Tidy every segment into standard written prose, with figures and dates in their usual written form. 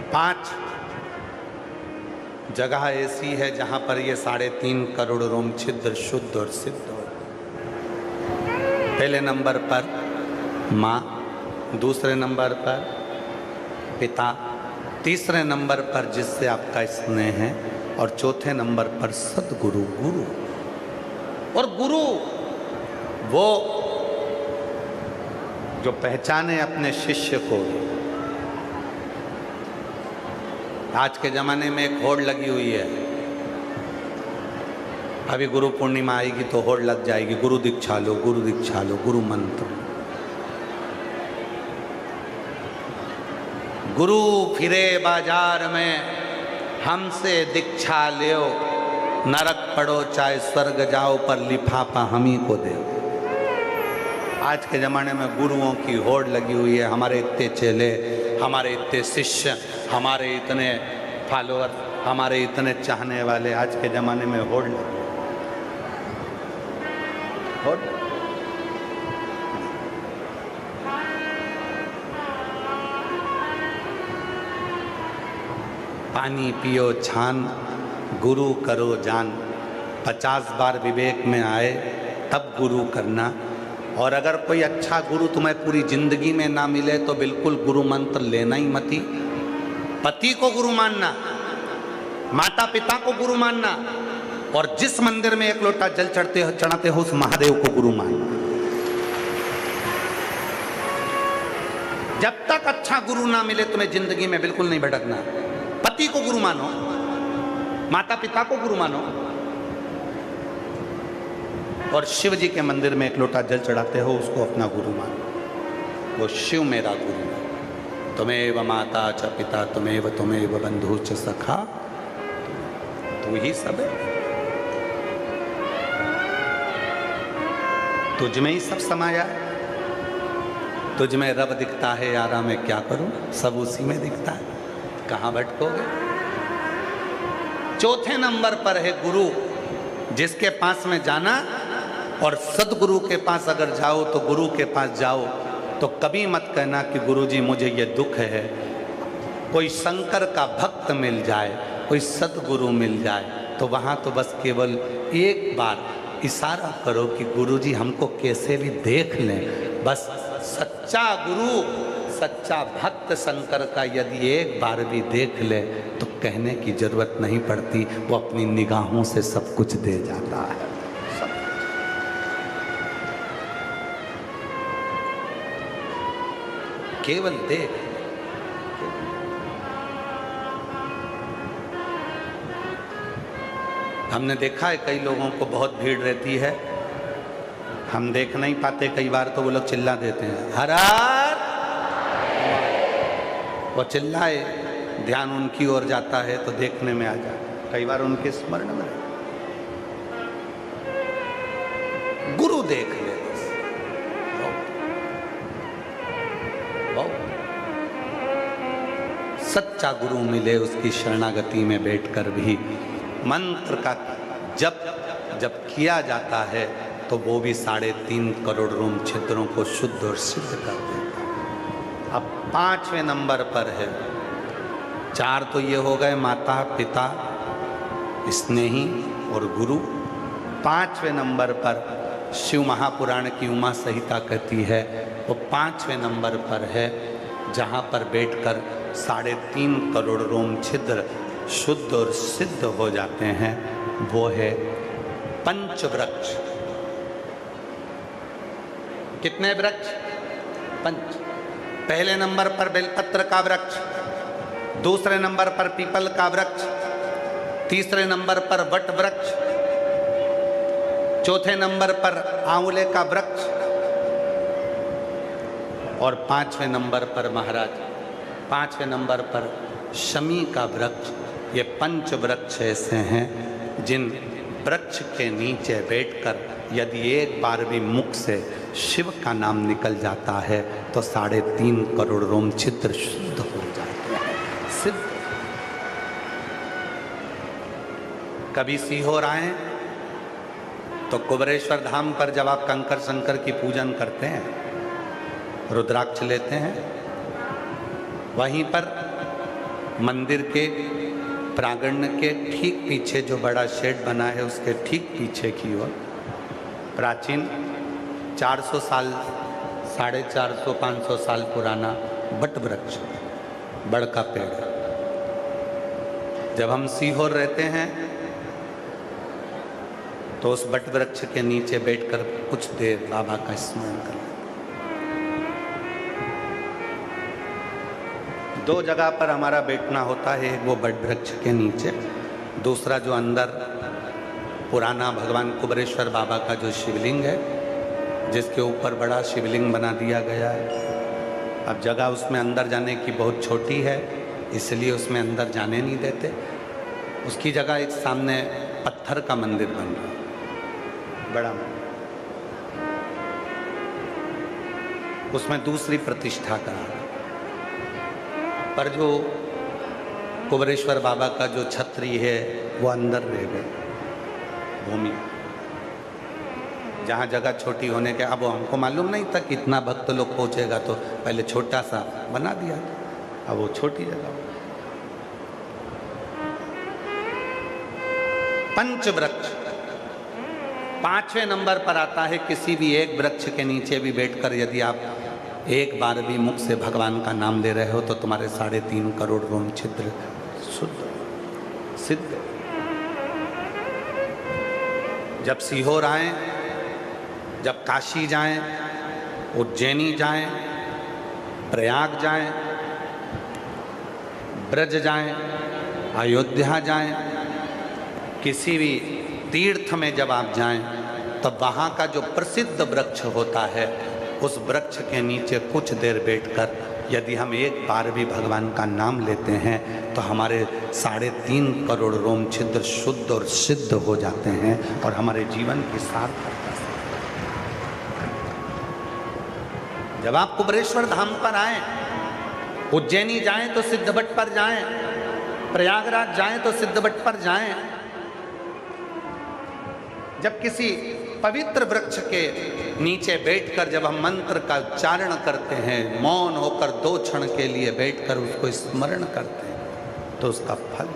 5 जगह ऐसी है जहां पर ये 3.5 करोड़ रोम छिद्र शुद्ध और सिद्ध हो। पहले नंबर पर माँ, दूसरे नंबर पर पिता, तीसरे नंबर पर जिससे आपका स्नेह है, और चौथे नंबर पर सद्गुरु गुरु। और गुरु वो जो पहचाने अपने शिष्य को। आज के जमाने में एक होड़ लगी हुई है, अभी गुरु पूर्णिमा आएगी तो होड़ लग जाएगी, गुरु दीक्षा लो, गुरु दीक्षा लो, गुरु मंत्र। गुरु फिरे बाजार में हमसे दीक्षा लो, नरक पड़ो चाहे स्वर्ग जाओ, पर लिफाफा हम ही को दे। आज के ज़माने में गुरुओं की होड़ लगी हुई है। हमारे इतने चेले, हमारे इतने शिष्य, हमारे इतने फॉलोअर, हमारे इतने चाहने वाले, आज के ज़माने में होड़ लगी। होड़ पानी पियो छान, गुरु करो जान। 50 बार विवेक में आए तब गुरु करना। और अगर कोई अच्छा गुरु तुम्हें पूरी जिंदगी में ना मिले तो बिल्कुल गुरु मंत्र लेना ही मती। पति को गुरु मानना, माता पिता को गुरु मानना, और जिस मंदिर में 1 लोटा जल चढ़ाते हो उस महादेव को गुरु मानना। जब तक अच्छा गुरु ना मिले तुम्हें जिंदगी में बिल्कुल नहीं भटकना। पति को गुरु मानो, माता पिता को गुरु मानो, और शिव जी के मंदिर में 1 लोटा जल चढ़ाते हो उसको अपना गुरु मानो। वो शिव मेरा गुरु है। तुम्हेव माता च पिता तुम्हेव बंधु च सखा, तू ही सब है, तुझ में ही सब समाया है। तुझ में रब दिखता है यारा, मैं क्या करूं, सब उसी में दिखता है, कहां भटकोगे। चौथे नंबर पर है गुरु, जिसके पास में जाना, और सदगुरु के पास अगर जाओ तो गुरु के पास जाओ तो कभी मत कहना कि गुरुजी मुझे ये दुख है। कोई शंकर का भक्त मिल जाए, कोई सदगुरु मिल जाए तो वहाँ तो बस केवल एक बार इशारा करो कि गुरुजी हमको कैसे भी देख लें। बस सच्चा गुरु, सच्चा भक्त शंकर का यदि एक बार भी देख ले तो कहने की जरूरत नहीं पड़ती, वो अपनी निगाहों से सब कुछ दे जाता है। केवल देख। हमने देखा है कई लोगों को बहुत भीड़ रहती है, हम देख नहीं पाते कई बार तो वो लोग चिल्ला देते हैं हर हर। वो चिल्लाए, ध्यान उनकी ओर जाता है तो देखने में आ जाए, कई बार उनके स्मरण में। गुरु देख ले बस, सच्चा गुरु मिले उसकी शरणागति में बैठकर भी मंत्र का जब किया जाता है तो वो भी 3.5 करोड़ रोम छिद्रों को शुद्ध और सिद्ध कर देता है। अब 5वें नंबर पर है, 4 तो ये हो गए माता पिता स्नेही और गुरु। 5वें नंबर पर शिव महापुराण की उमा संहिता कहती है, वो 5वें नंबर पर है जहाँ पर बैठकर 3.5 करोड़ रोम छिद्र शुद्ध और सिद्ध हो जाते हैं। वो है पंचवृक्ष। कितने वृक्ष? 5। पहले नंबर पर बेलपत्र का वृक्ष, दूसरे नंबर पर पीपल का वृक्ष, तीसरे नंबर पर वट वृक्ष, चौथे नंबर पर आंवले का वृक्ष, और 5वें नंबर पर महाराज 5वें नंबर पर शमी का वृक्ष। ये 5 वृक्ष ऐसे हैं जिन वृक्ष के नीचे बैठकर यदि एक बार भी मुख से शिव का नाम निकल जाता है तो 3.5 करोड़ रोम छिद्र शुद्ध हो जाते हैं, सिद्ध। कभी सीहोर आए तो कुबरेश्वर धाम पर जब आप कंकर शंकर की पूजन करते हैं, रुद्राक्ष लेते हैं, वहीं पर मंदिर के प्रांगण के ठीक पीछे जो बड़ा शेड बना है उसके ठीक पीछे की ओर प्राचीन 400 साल 450 500 साल पुराना बट वृक्ष बड़ का पेड़ है। जब हम सीहोर रहते हैं तो उस बट वृक्ष के नीचे बैठकर कुछ देर बाबा का स्मरण करें। 2 जगह पर हमारा बैठना होता है, एक वो बट वृक्ष के नीचे, दूसरा जो अंदर पुराना भगवान कुबरेश्वर बाबा का जो शिवलिंग है जिसके ऊपर बड़ा शिवलिंग बना दिया गया है। अब जगह उसमें अंदर जाने की बहुत छोटी है इसलिए उसमें अंदर जाने नहीं देते। उसकी जगह एक सामने पत्थर का मंदिर बन रहा बड़ा, उसमें दूसरी प्रतिष्ठा करा, पर जो कुबरेश्वर बाबा का जो छत्री है वो अंदर रह गए भूमि, जहाँ जगह छोटी होने के। अब हमको मालूम नहीं था कि इतना भक्त लोग पहुँचेगा तो पहले छोटा सा बना दिया, अब वो छोटी जगह। पंच वृक्ष 5वें नंबर पर आता है। किसी भी एक वृक्ष के नीचे भी बैठकर यदि आप एक बार भी मुख से भगवान का नाम ले रहे हो तो तुम्हारे 3.5 करोड़ रोम छिद्र शुद्ध सिद्ध। जब सीहोर आए, जब काशी जाएं, उज्जैनी जाएं, प्रयाग जाएं, ब्रज जाएं, अयोध्या जाएं, किसी भी तीर्थ में जब आप जाएं तब वहाँ का जो प्रसिद्ध वृक्ष होता है उस वृक्ष के नीचे कुछ देर बैठकर यदि हम एक बार भी भगवान का नाम लेते हैं तो हमारे 3.5 करोड़ रोम छिद्र शुद्ध और सिद्ध हो जाते हैं और हमारे जीवन की सार्थकता। जब आप कुबरेश्वर धाम पर आएं, उज्जैनी जाएं तो सिद्धबट पर जाएं, प्रयागराज जाएं तो सिद्धबट पर जाएं। जब किसी पवित्र वृक्ष के नीचे बैठकर जब हम मंत्र का उच्चारण करते हैं, मौन होकर 2 क्षण के लिए बैठकर उसको स्मरण करते हैं तो उसका फल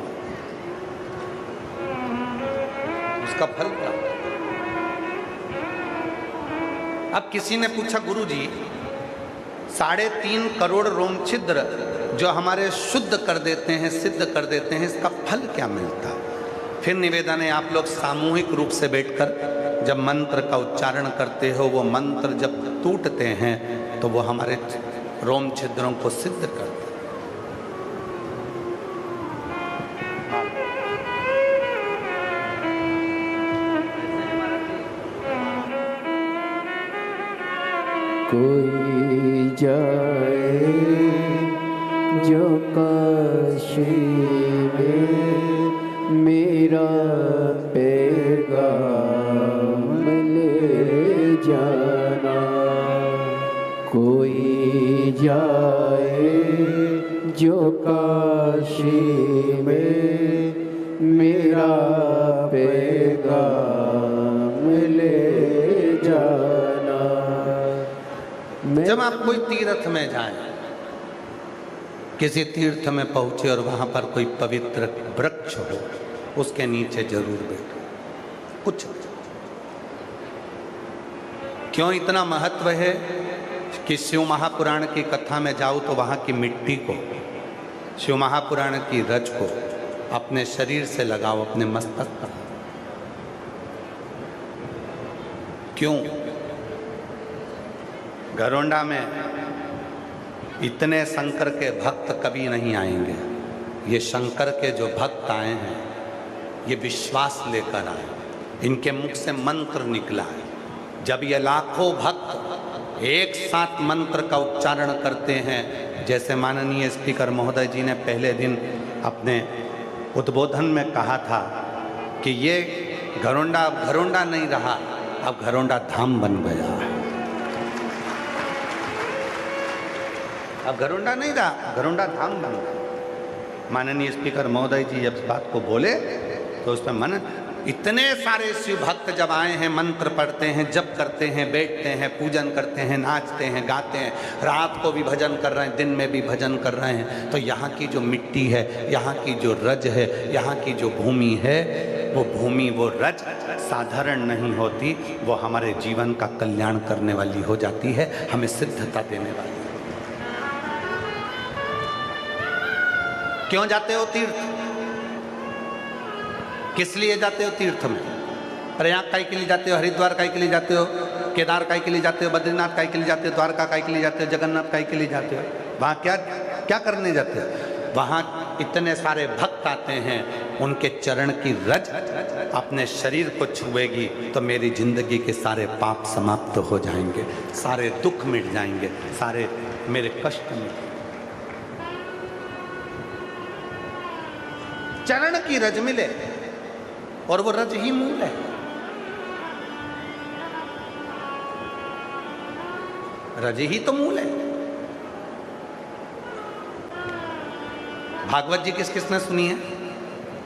प्राप्त। अब किसी ने पूछा गुरुजी 3.5 करोड़ रोम छिद्र जो हमारे शुद्ध कर देते हैं, सिद्ध कर देते हैं, इसका फल क्या मिलता है? फिर निवेदन है आप लोग सामूहिक रूप से बैठकर जब मंत्र का उच्चारण करते हो, वो मंत्र जब टूटते हैं तो वो हमारे रोम छिद्रों को सिद्ध करते हैं। कोई जाए जो काशी में मेरा पैगाम ले जाना, कोई जाए जो काशी में मेरा पैगाम ले जाना। जब आप कोई तीर्थ में जाएं, किसी तीर्थ में पहुंचे और वहां पर कोई पवित्र वृक्ष हो, उसके नीचे जरूर बैठो। कुछ क्यों इतना महत्व है कि शिव महापुराण की कथा में जाओ तो वहां की मिट्टी को, शिव महापुराण की रज को अपने शरीर से लगाओ, अपने मस्तक पर। क्यों? घरोंडा में इतने शंकर के भक्त कभी नहीं आएंगे। ये शंकर के जो भक्त आए हैं ये विश्वास लेकर आए, इनके मुख से मंत्र निकला है। जब ये लाखों भक्त एक साथ मंत्र का उच्चारण करते हैं, जैसे माननीय स्पीकर महोदय जी ने पहले दिन अपने उद्बोधन में कहा था कि ये घरोंडा अब घरोंडा नहीं रहा, अब घरोंडा धाम बन गया है। अब घरोंडा नहीं रहा, घरोंडा धाम बन गया। माननीय स्पीकर महोदय जी जब इस बात को बोले तो उस पर मन इतने सारे शिव भक्त जब आए हैं, मंत्र पढ़ते हैं, जप करते हैं, बैठते हैं, पूजन करते हैं, नाचते हैं, गाते हैं, रात को भी भजन कर रहे हैं, दिन में भी भजन कर रहे हैं, तो यहाँ की जो मिट्टी है, यहाँ की जो रज है, यहाँ की जो भूमि है, वो भूमि, वो रज साधारण नहीं होती, वो हमारे जीवन का कल्याण करने वाली हो जाती है, हमें सिद्धता देने वाली। क्यों जाते हो तीर्थ? किस लिए जाते हो तीर्थ में? प्रयाग काहे के लिए जाते हो? हरिद्वार काहे के लिए जाते हो? केदार काहे के लिए जाते हो? बद्रीनाथ काहे के लिए जाते हो? द्वारका काहे के लिए जाते हो? जगन्नाथ काहे के लिए जाते हो? वहाँ क्या क्या करने जाते हो? वहाँ इतने सारे भक्त आते हैं, उनके चरण की रज अपने शरीर को छुएगी तो मेरी जिंदगी के सारे पाप समाप्त हो जाएंगे, सारे दुख मिट जाएंगे, सारे मेरे कष्ट मिट। चरण की रज मिले और वो रज ही मूल है। रज ही तो मूल है। भागवत जी किस किसने सुनी है?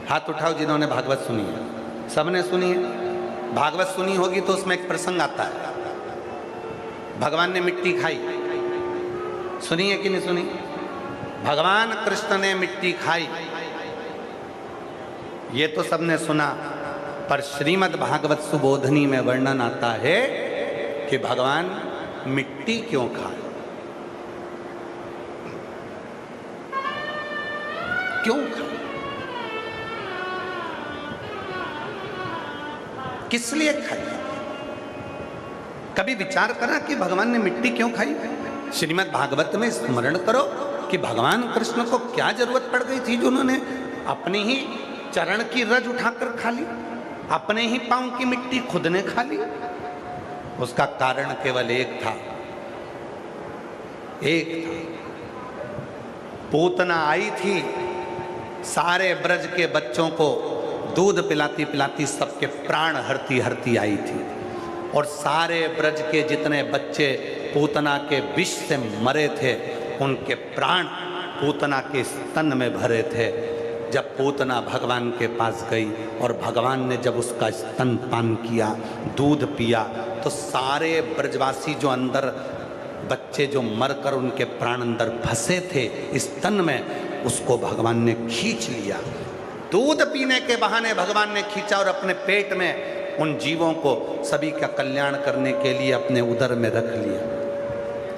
हाथ उठाओ जिन्होंने भागवत सुनी है। सबने सुनी है। भागवत सुनी होगी तो उसमें एक प्रसंग आता है, भगवान ने मिट्टी खाई। सुनी है कि नहीं सुनी? भगवान कृष्ण ने मिट्टी खाई, ये तो सबने सुना, पर श्रीमद् भागवत सुबोधनी में वर्णन आता है कि भगवान मिट्टी क्यों खाए, क्यों खाए, किस लिए खाई? कभी विचार करा कि भगवान ने मिट्टी क्यों खाई? श्रीमद् भागवत में स्मरण करो कि भगवान कृष्ण को क्या जरूरत पड़ गई थी जो उन्होंने अपनी ही चरण की रज उठाकर खा ली, अपने ही पांव की मिट्टी खुद ने खा ली। उसका कारण केवल एक था, एक था। पूतना आई थी, सारे ब्रज के बच्चों को दूध पिलाती पिलाती सबके प्राण हरती हरती आई थी, और सारे ब्रज के जितने बच्चे पूतना के विष से मरे थे, उनके प्राण पूतना के स्तन में भरे थे। जब पूतना भगवान के पास गई और भगवान ने जब उसका स्तन पान किया, दूध पिया, तो सारे ब्रजवासी जो अंदर बच्चे जो मरकर उनके प्राण अंदर फंसे थे स्तन में, उसको भगवान ने खींच लिया। दूध पीने के बहाने भगवान ने खींचा और अपने पेट में उन जीवों को सभी का कल्याण करने के लिए अपने उदर में रख लिया।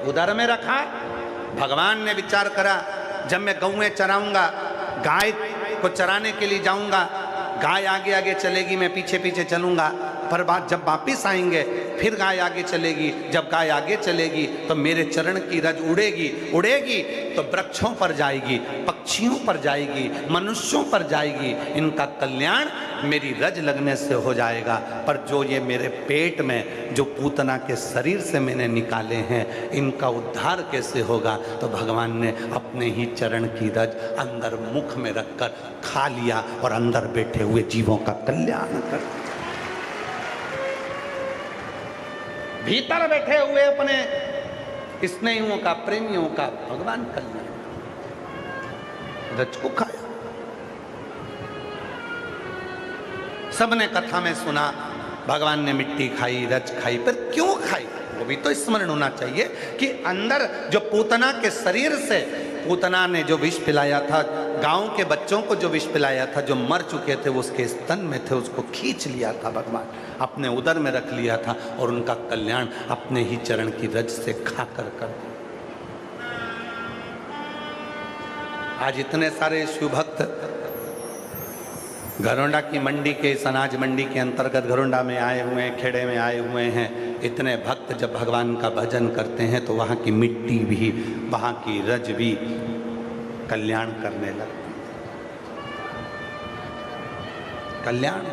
उदर में रखा। भगवान ने विचार करा, जब मैं गौएं चराऊंगा, गाय को चराने के लिए जाऊंगा, गाय आगे आगे चलेगी, मैं पीछे पीछे चलूंगा, पर बात जब वापिस आएंगे फिर गाय आगे चलेगी, जब गाय आगे चलेगी तो मेरे चरण की रज उड़ेगी, उड़ेगी तो वृक्षों पर जाएगी, पक्षियों पर जाएगी, मनुष्यों पर जाएगी, इनका कल्याण मेरी रज लगने से हो जाएगा। पर जो ये मेरे पेट में जो पूतना के शरीर से मैंने निकाले हैं, इनका उद्धार कैसे होगा? तो भगवान ने अपने ही चरण की रज अंदर मुख में रखकर खा लिया और अंदर बैठे हुए जीवों का कल्याण कर, भीतर बैठे हुए अपने स्नेहियों का, प्रेमियों का भगवान कल्याण, रज को खाया। सबने कथा में सुना भगवान ने मिट्टी खाई, रज खाई, पर क्यों खाई? वो भी तो स्मरण होना चाहिए कि अंदर जो पूतना के शरीर से पूतना ने जो विष पिलाया था, गांव के बच्चों को जो विष पिलाया था, जो मर चुके थे वो उसके स्तन में थे, उसको खींच लिया था भगवान, अपने उदर में रख लिया था और उनका कल्याण अपने ही चरण की रज से खाकर कर दिया। आज इतने सारे शिव भक्त घरोंडा की मंडी के, इस अनाज मंडी के अंतर्गत घरोंडा में आए हुए हैं, खेड़े में आए हुए हैं। इतने भक्त जब भगवान का भजन करते हैं तो वहाँ की मिट्टी भी, वहाँ की रज भी कल्याण करने लगती, कल्याण।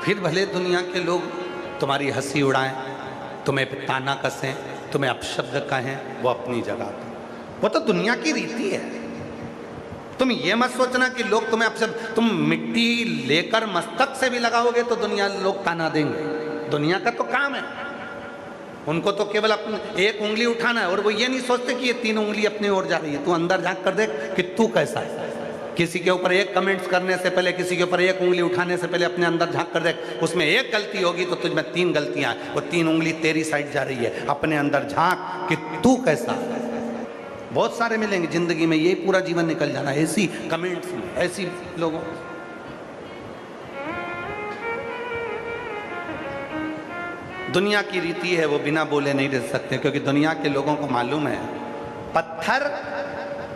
फिर भले दुनिया के लोग तुम्हारी हंसी उड़ाएं, तुम्हें ताना कसें, तुम्हें अपशब्द कहें, वो अपनी जगह पर, वो तो दुनिया की रीति है। तुम ये मत सोचना कि लोग तुम्हें अपशब्द, तुम मिट्टी लेकर मस्तक से भी लगाओगे तो दुनिया लोग ताना देंगे, दुनिया का तो काम है। उनको तो केवल अपनी एक उंगली उठाना है, और वो ये नहीं सोचते कि ये 3 उंगली अपनी ओर जा रही है। तू अंदर झांक कर देख कि तू कैसा है। किसी के ऊपर एक कमेंट्स करने से पहले, किसी के ऊपर एक उंगली उठाने से पहले अपने अंदर झांक कर देख। उसमें एक गलती होगी तो तुझ में 3 गलतियां, वो 3 उंगली तेरी साइड जा रही है। अपने अंदर झांक कि तू कैसा है। बहुत सारे मिलेंगे जिंदगी में, यही पूरा जीवन निकल जाना ऐसी कमेंट्स में, ऐसी लोगों। दुनिया की रीति है वो बिना बोले नहीं रह सकते, क्योंकि दुनिया के लोगों को मालूम है पत्थर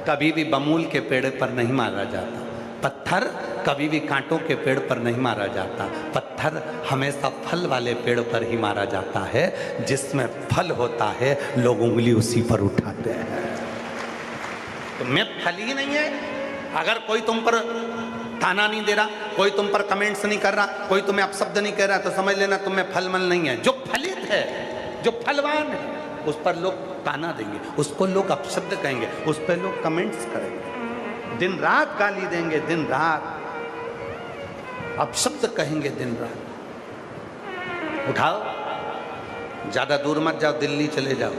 कभी भी बमूल के पेड़ पर नहीं मारा जाता, पत्थर कभी भी कांटों के पेड़ पर नहीं मारा जाता, पत्थर हमेशा फल वाले पेड़ पर ही मारा जाता है। जिसमें फल होता है लोग उंगली उसी पर उठाते हैं। तो मैं फल ही नहीं है। अगर कोई तुम पर ताना नहीं दे रहा, कोई तुम पर कमेंट्स नहीं कर रहा, कोई तुम्हें अपशब्द नहीं कह रहा, तो समझ लेना तुम में फलमल नहीं है। जो फलित है, जो फलवान है, उस पर लोग ताना देंगे, उसको लोग अपशब्द कहेंगे, उस पर लोग कमेंट्स करेंगे, दिन रात गाली देंगे, दिन रात अपशब्द कहेंगे, दिन रात। उठाओ, ज्यादा दूर मत जाओ, दिल्ली चले जाओ।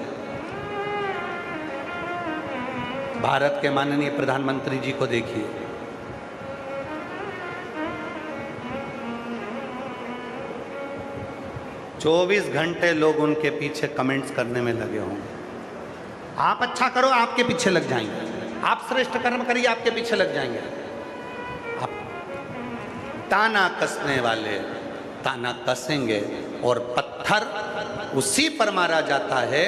भारत के माननीय प्रधानमंत्री जी को देखिए, चौबीस घंटे लोग उनके पीछे कमेंट्स करने में लगे होंगे। आप अच्छा करो, आपके पीछे लग जाएंगे। आप श्रेष्ठ कर्म करिए, आपके पीछे लग जाएंगे। आप ताना कसने वाले ताना कसेंगे, और पत्थर उसी पर मारा जाता है,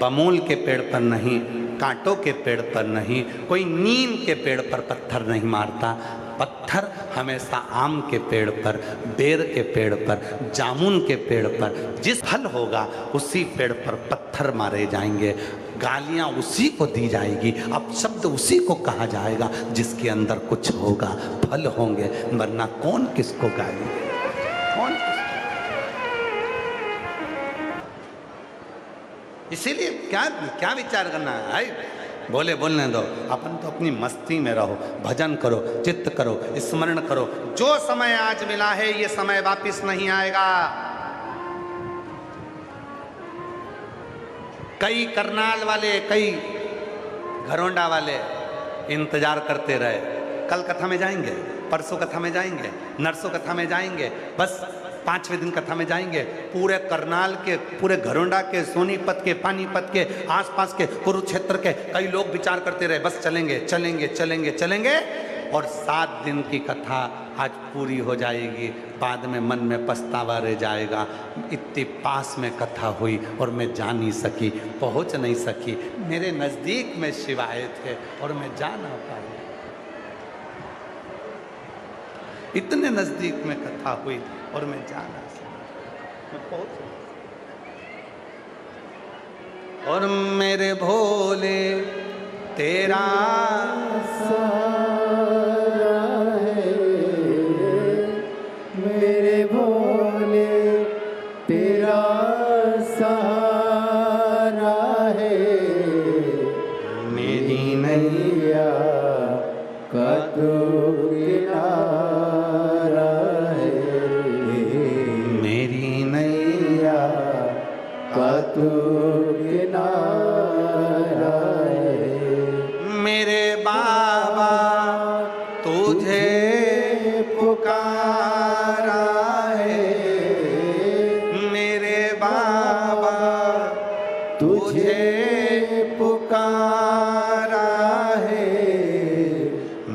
बमूल के पेड़ पर नहीं, कांटों के पेड़ पर नहीं, कोई नीम के पेड़ पर पत्थर नहीं मारता। पत्थर हमेशा आम के पेड़ पर, बेर के पेड़ पर, जामुन के पेड़ पर, जिस फल होगा उसी पेड़ पर पत्थर मारे जाएंगे, गालियां उसी को दी जाएगी, अपशब्द उसी को कहा जाएगा जिसके अंदर कुछ होगा, फल होंगे, वरना कौन किसको गाली देगा, कौन किसको। इसीलिए क्या विचार करना है, बोले बोलने दो, अपन तो अपनी मस्ती में रहो, भजन करो, चित्त करो, स्मरण करो। जो समय आज मिला है ये समय वापस नहीं आएगा। कई करनाल वाले, कई घरोंडा वाले इंतजार करते रहे, कल कथा में जाएंगे, परसों कथा में जाएंगे, नरसों कथा में जाएंगे, बस 5वें दिन कथा में जाएंगे। पूरे करनाल के, पूरे घरोंडा के, सोनीपत के, पानीपत के, आसपास के, कुरुक्षेत्र के कई लोग विचार करते रहे, बस चलेंगे चलेंगे चलेंगे चलेंगे, और 7 दिन की कथा आज पूरी हो जाएगी। बाद में मन में पछतावा रह जाएगा, इतनी पास में कथा हुई और मैं जा नहीं सकी, पहुंच नहीं सकी, मेरे नज़दीक में शिव आए थे और मैं जा ना पाई। इतने नज़दीक में कथा हुई और मैं जा ना सका, मैं पहुंच। और मेरे भोले तेरा सहारा है, मेरे भोले तेरा सहारा है, मेरी नैया का तू किनारा है, मेरी नैया का तू किनारा है, मेरे बाबा तुझे पुकारा है, मेरे बाबा तुझे पुकारा है,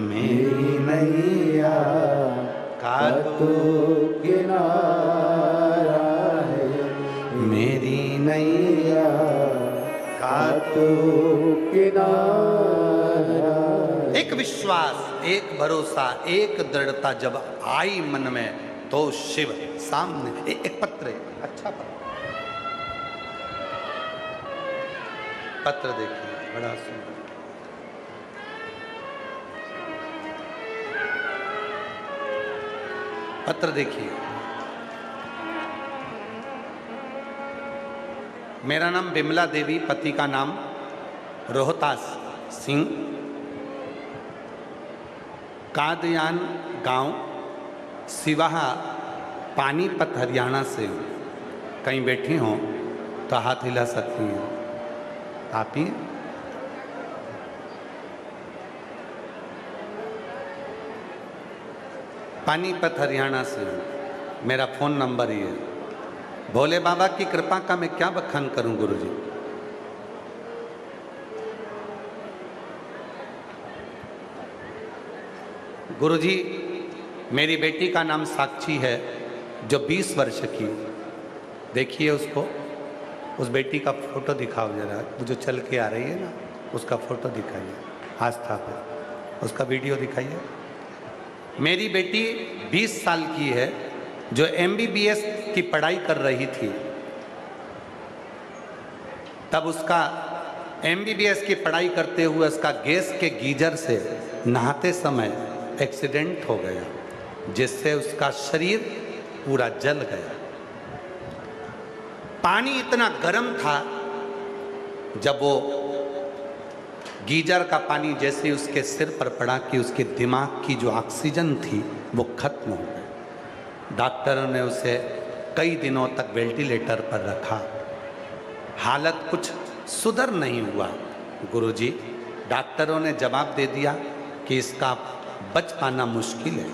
मेरी नैया का तू किनारा है, मेरी नैया का तू किनारा। एक विश्वास, एक भरोसा, एक दृढ़ता जब आई मन में, तो शिव सामने। एक पत्र है, अच्छा पत्र देखिए, बड़ा सुंदर। पत्र देखिए। मेरा नाम बिमला देवी, पति का नाम रोहतास सिंह, कादयान गांव, सिवाहा, पानीपत, हरियाणा से हूँ। कहीं बैठी हों तो हाथ हिला सकती हैं आप ही। पानीपत हरियाणा से हूँ, मेरा फ़ोन नंबर ही है। भोले बाबा की कृपा का मैं क्या बखान करूं गुरुजी। गुरुजी, मेरी बेटी का नाम साक्षी है, जो 20 वर्ष की। देखिए उसको, उस बेटी का फोटो दिखाओ जरा, जो चल के आ रही है ना, उसका फोटो दिखाइए, आस्था पे उसका वीडियो दिखाइए। मेरी बेटी 20 साल की है, जो MBBS की पढ़ाई कर रही थी। तब उसका MBBS की पढ़ाई करते हुए उसका गैस के गीजर से नहाते समय एक्सीडेंट हो गया, जिससे उसका शरीर पूरा जल गया। पानी इतना गर्म था, जब वो गीजर का पानी जैसे उसके सिर पर पड़ा कि उसके दिमाग की जो ऑक्सीजन थी वो खत्म हो गई। डॉक्टरों ने उसे कई दिनों तक वेंटिलेटर पर रखा, हालत कुछ सुधर नहीं हुआ। गुरुजी, डॉक्टरों ने जवाब दे दिया कि इसका बच पाना मुश्किल है।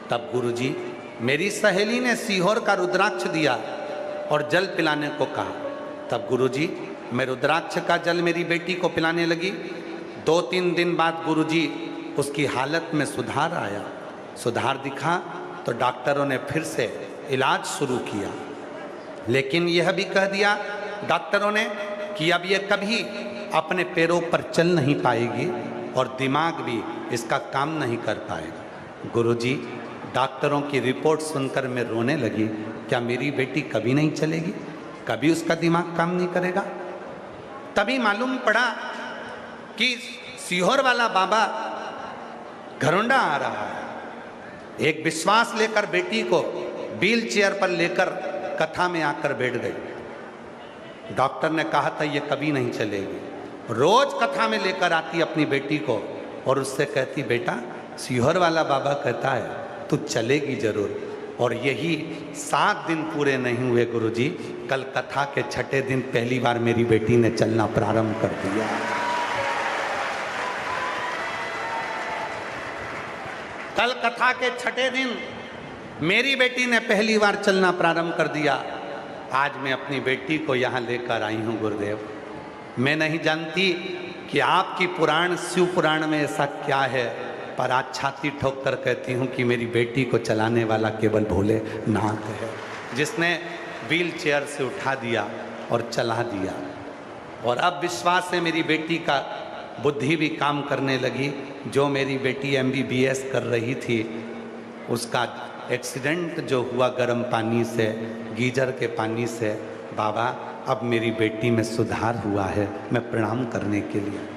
तब गुरुजी, मेरी सहेली ने सीहोर का रुद्राक्ष दिया और जल पिलाने को कहा। तब गुरुजी, मैं रुद्राक्ष का जल मेरी बेटी को पिलाने लगी। 2-3 दिन बाद गुरुजी उसकी हालत में सुधार आया। सुधार दिखा तो डॉक्टरों ने फिर से इलाज शुरू किया, लेकिन यह भी कह दिया डॉक्टरों ने कि अब ये कभी अपने पैरों पर चल नहीं पाएगी और दिमाग भी इसका काम नहीं कर पाएगा। गुरुजी, डॉक्टरों की रिपोर्ट सुनकर मैं रोने लगी। क्या मेरी बेटी कभी नहीं चलेगी, कभी उसका दिमाग काम नहीं करेगा? तभी मालूम पड़ा कि सीहोर वाला बाबा घरोंडा आ रहा है। एक विश्वास लेकर बेटी को व्हील चेयर पर लेकर कथा में आकर बैठ गई। डॉक्टर ने कहा था ये कभी नहीं चलेगी। रोज कथा में लेकर आती अपनी बेटी को और उससे कहती, बेटा सीहोर वाला बाबा कहता है तू चलेगी जरूर। और यही 7 दिन पूरे नहीं हुए गुरुजी, कल कथा के 6ठे दिन पहली बार मेरी बेटी ने चलना प्रारंभ कर दिया। कल कथा के 6ठे दिन मेरी बेटी ने पहली बार चलना प्रारंभ कर दिया। आज मैं अपनी बेटी को यहाँ लेकर आई हूँ गुरुदेव। मैं नहीं जानती कि आपकी पुराण शिव पुराण में ऐसा क्या है, पर आज छाती ठोक कर कहती हूँ कि मेरी बेटी को चलाने वाला केवल भोलेनाथ है, जिसने व्हील चेयर से उठा दिया और चला दिया। और अब विश्वास से मेरी बेटी का बुद्धि भी काम करने लगी। जो मेरी बेटी MBBS कर रही थी, उसका एक्सीडेंट जो हुआ गर्म पानी से, गीजर के पानी से, बाबा अब मेरी बेटी में सुधार हुआ है। मैं प्रणाम करने के लिए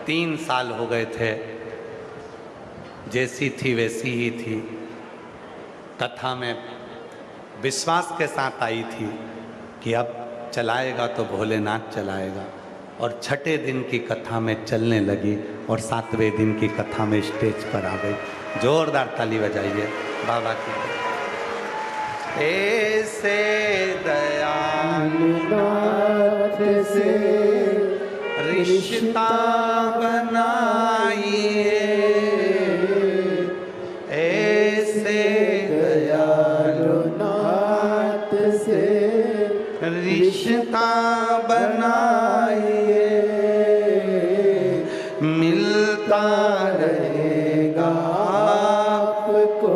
तीन साल हो गए थे, जैसी थी वैसी ही थी। कथा में विश्वास के साथ आई थी कि अब चलाएगा तो भोलेनाथ चलाएगा, और 6ठे दिन की कथा में चलने लगी और 7वें दिन की कथा में स्टेज पर आ गई। जोरदार ताली बजाइए बाबा की। ऐसे दयाल से रिश्ता बनाइए, ऐसे दयालु नाथ से रिश्ता बनाइए, मिलता रहेगा आपको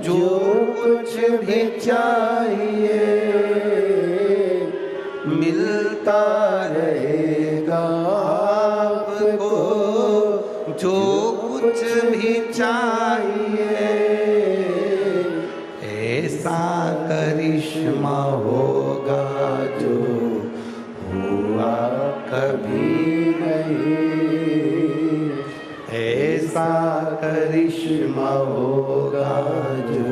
जो कुछ भी चाहिए, मिलता रहेगा आपको जो कुछ भी चाहिए, ऐसा करिश्मा होगा जो हुआ कभी नहीं, ऐसा करिश्मा होगा जो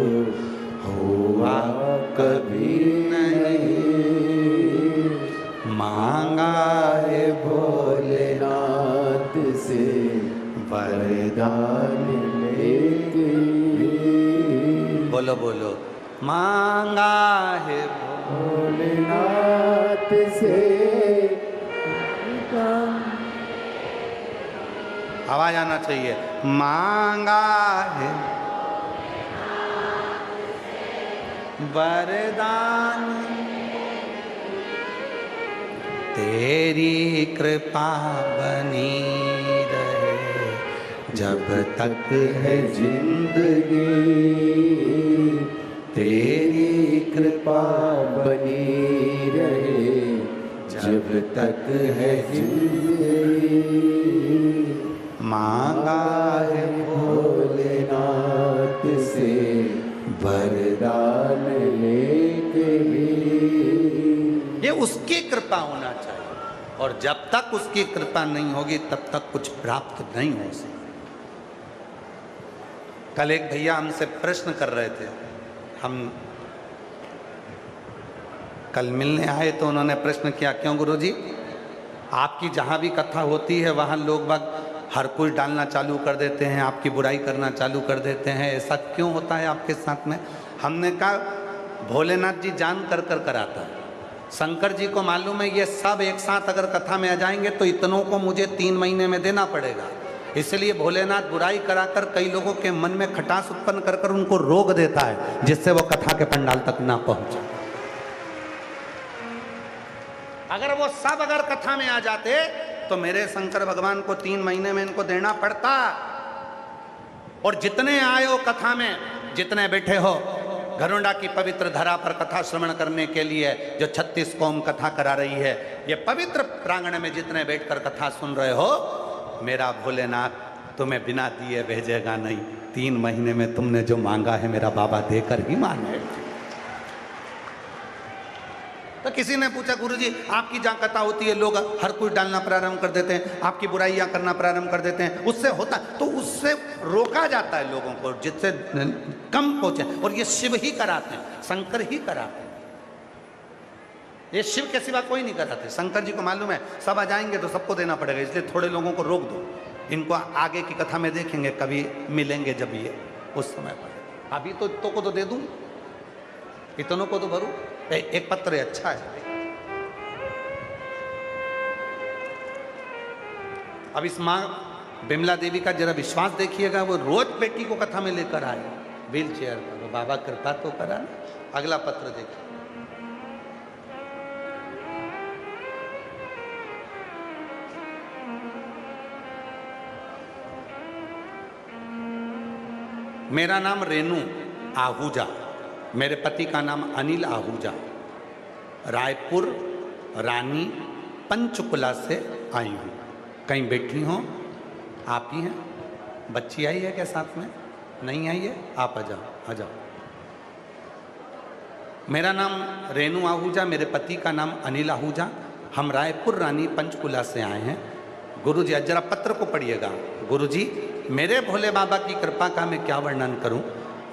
हुआ कभी नहीं। मांगा है भोलेनाथ से वरदान लेके, बोलो बोलो, मांगा है भोलेनाथ से आवाज आना चाहिए, मांगा है वरदान, तेरी कृपा बनी रहे जब तक है जिंदगी, तेरी कृपा बनी रहे जब तक है जिंदगी। मांगा है भोलेनाथ से वरदान लेके भी, ये उसकी कृपा होना चाहिए, और जब तक उसकी कृपा नहीं होगी तब तक कुछ प्राप्त नहीं हो सकता। कल एक भैया हमसे प्रश्न कर रहे थे, हम कल मिलने आए तो उन्होंने प्रश्न किया, क्यों गुरुजी आपकी जहाँ भी कथा होती है वहाँ लोग बाग हर कुछ डालना चालू कर देते हैं, आपकी बुराई करना चालू कर देते हैं, ऐसा क्यों होता है आपके साथ में? हमने कहा भोलेनाथ जी जान कर कर कराता है, शंकर जी को मालूम है ये सब एक साथ अगर कथा में आ जाएंगे तो इतनों को मुझे 3 महीने में देना पड़ेगा, इसलिए भोलेनाथ बुराई कराकर कई लोगों के मन में खटास उत्पन्न कर कर उनको रोक देता है, जिससे वो कथा के पंडाल तक ना पहुंचे। अगर वो सब अगर कथा में आ जाते तो मेरे शंकर भगवान को 3 महीने में इनको देना पड़ता, और जितने आए हो कथा में, जितने बैठे हो घरोंडा की पवित्र धरा पर कथा श्रवण करने के लिए, जो 36 कौम कथा करा रही है, ये पवित्र प्रांगण में जितने बैठकर कथा सुन रहे हो, मेरा भोलेनाथ तुम्हें बिना दिए भेजेगा नहीं। 3 महीने में तुमने जो मांगा है मेरा बाबा देकर ही माने। तो किसी ने पूछा गुरुजी आपकी जहाँ कथा होती है लोग हर कुछ डालना प्रारंभ कर देते हैं, आपकी बुराइयां करना प्रारंभ कर देते हैं, उससे होता तो उससे रोका जाता है लोगों को, जिससे कम पहुंचे, और ये शिव ही कराते हैं, शंकर ही कराते हैं, ये शिव के सिवा कोई नहीं कराते। शंकर जी को मालूम है सब आ जाएंगे तो सबको देना पड़ेगा, इसलिए थोड़े लोगों को रोक दो, इनको आगे की कथा में देखेंगे, कभी मिलेंगे जब ये उस समय पर, अभी तो इतनों को तो दे दूं, इतनों को तो भरूं। एक पत्र है, अच्छा है। अब इस माँ बिमला देवी का जरा विश्वास देखिएगा, वो रोज बेटी को कथा में लेकर आए व्हील चेयर पर, तो बाबा कृपा तो करा ना। अगला पत्र देखिए, मेरा नाम रेनू आहूजा, मेरे पति का नाम अनिल आहूजा, रायपुर रानी पंचकुला से आई हूँ। कहीं बैठी हो? आप ही हैं? बच्ची आई है क्या साथ में? नहीं आई है? आप आ जाओ, आ जाओ। मेरा नाम रेनू आहूजा, मेरे पति का नाम अनिल आहूजा, हम रायपुर रानी पंचकुला से आए हैं। गुरुजी जरा पत्र को पढ़िएगा। गुरुजी मेरे भोले बाबा की कृपा का मैं क्या वर्णन करूं।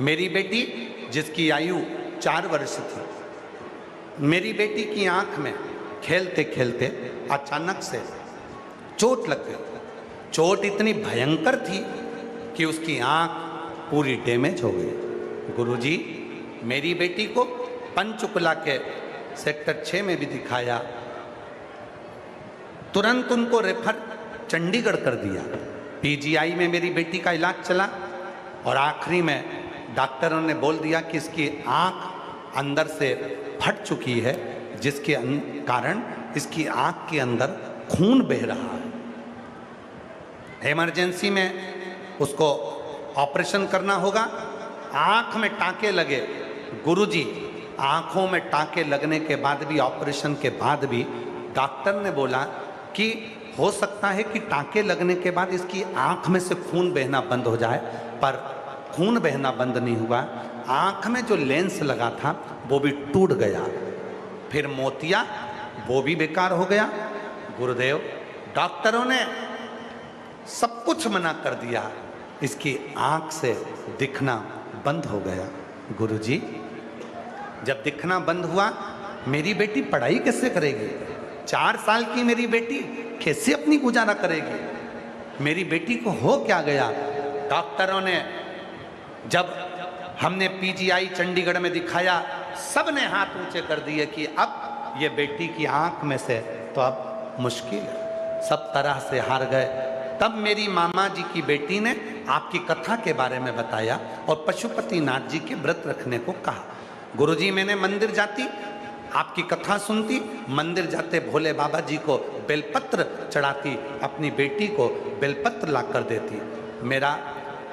मेरी बेटी जिसकी आयु 4 वर्ष थी, मेरी बेटी की आंख में खेलते खेलते अचानक से चोट लग गई। चोट इतनी भयंकर थी कि उसकी आंख पूरी डैमेज हो गई। गुरुजी मेरी बेटी को पंचकुला के सेक्टर 6 में भी दिखाया, तुरंत उनको रेफर चंडीगढ़ कर दिया। पीजीआई में मेरी बेटी का इलाज चला और आखिरी में डॉक्टरों ने बोल दिया कि इसकी आँख अंदर से फट चुकी है, जिसके कारण इसकी आँख के अंदर खून बह रहा है। इमरजेंसी में उसको ऑपरेशन करना होगा। आँख में टाँके लगे। गुरुजी, आँखों में टाँके लगने के बाद भी, ऑपरेशन के बाद भी डॉक्टर ने बोला कि हो सकता है कि टाँके लगने के बाद इसकी आँख में से खून बहना बंद हो जाए, पर खून बहना बंद नहीं हुआ। आँख में जो लेंस लगा था वो भी टूट गया, फिर मोतिया वो भी बेकार हो गया। गुरुदेव, डॉक्टरों ने सब कुछ मना कर दिया, इसकी आँख से दिखना बंद हो गया। गुरुजी, जब दिखना बंद हुआ, मेरी बेटी पढ़ाई कैसे करेगी? 4 साल की मेरी बेटी कैसे अपनी गुजारा करेगी? मेरी बेटी को हो क्या गया? डॉक्टरों ने, जब हमने पीजीआई चंडीगढ़ में दिखाया, सब ने हाथ ऊंचे कर दिए कि अब ये बेटी की आंख में से तो अब मुश्किल है, सब तरह से हार गए। तब मेरी मामा जी की बेटी ने आपकी कथा के बारे में बताया और पशुपतिनाथ जी के व्रत रखने को कहा। गुरुजी, मैंने मंदिर जाती, आपकी कथा सुनती, मंदिर जाते भोले बाबा जी को बेलपत्र चढ़ाती, अपनी बेटी को बेलपत्र ला कर देती। मेरा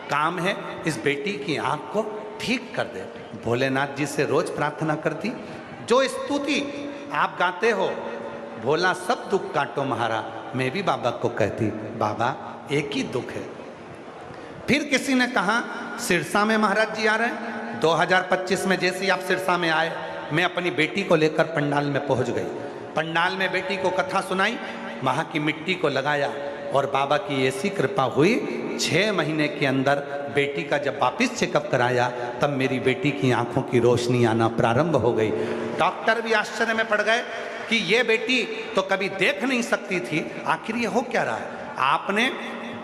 काम है इस बेटी की आंख को ठीक कर दे। भोलेनाथ जी से रोज प्रार्थना करती, जो स्तुति आप गाते हो, भोला सब दुख काटो महारा, मैं भी बाबा को कहती, बाबा एक ही दुख है। फिर किसी ने कहा सिरसा में महाराज जी आ रहे हैं। 2025 में जैसे ही आप सिरसा में आए, मैं अपनी बेटी को लेकर पंडाल में पहुंच गई। पंडाल में बेटी को कथा सुनाई, वहाँ की मिट्टी को लगाया और बाबा की ऐसी कृपा हुई, 6 महीने के अंदर बेटी का जब वापिस चेकअप कराया, तब मेरी बेटी की आंखों की रोशनी आना प्रारंभ हो गई। डॉक्टर भी आश्चर्य में पड़ गए कि ये बेटी तो कभी देख नहीं सकती थी, आखिर ये हो क्या रहा है? आपने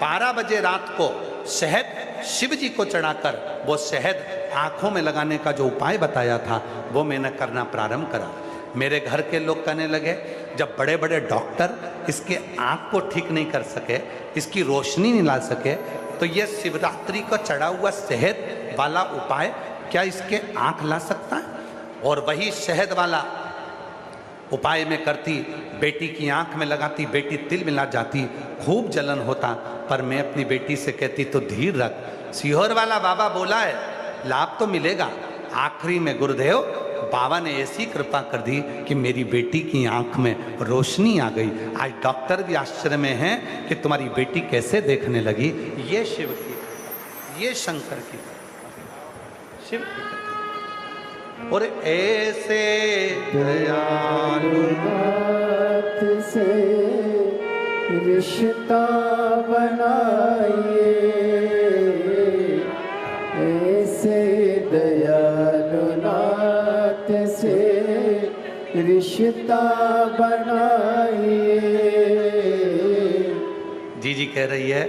12 बजे रात को शहद शिव जी को चढ़ाकर वो शहद आंखों में लगाने का जो उपाय बताया था, वो मैंने करना प्रारंभ करा। मेरे घर के लोग कहने लगे, जब बड़े बड़े डॉक्टर इसके आँख को ठीक नहीं कर सके, इसकी रोशनी नहीं ला सके, तो ये शिवरात्रि को चढ़ा हुआ शहद वाला उपाय क्या इसके आँख ला सकता है? और वही शहद वाला उपाय में करती, बेटी की आँख में लगाती, बेटी तिल मिला जाती, खूब जलन होता, पर मैं अपनी बेटी से कहती तो धीर रख, सीहोर वाला बाबा बोला है लाभ तो मिलेगा। आखिरी में गुरुदेव बाबा ने ऐसी कृपा कर दी कि मेरी बेटी की आंख में रोशनी आ गई। आज डॉक्टर भी आश्चर्य में हैं कि तुम्हारी बेटी कैसे देखने लगी। ये शिव की, ये शंकर की, शिव की। और ऐसे दयालु नाथ से रिश्ता बनाइए, ऐसे दयालु नाथ से रिश्ता बनाइए। जी कह रही है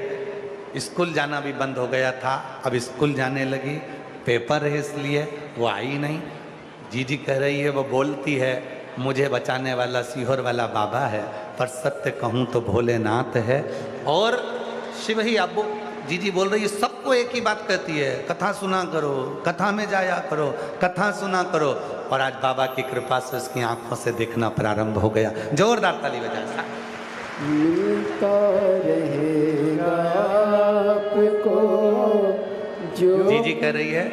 स्कूल जाना भी बंद हो गया था, अब स्कूल जाने लगी, पेपर है इसलिए वो आई नहीं। जी कह रही है, वो बोलती है मुझे बचाने वाला सीहोर वाला बाबा है, पर सत्य कहूँ तो भोलेनाथ है। और शिव ही अबू जी बोल रही है, सबको एक ही बात कहती है, कथा सुना करो, कथा में जाया करो, कथा सुना करो। और आज बाबा की कृपा से उसकी आंखों से देखना प्रारंभ हो गया। जोरदार ताली बजा। मिलता रहेगा आपको जो। जी कह रही है,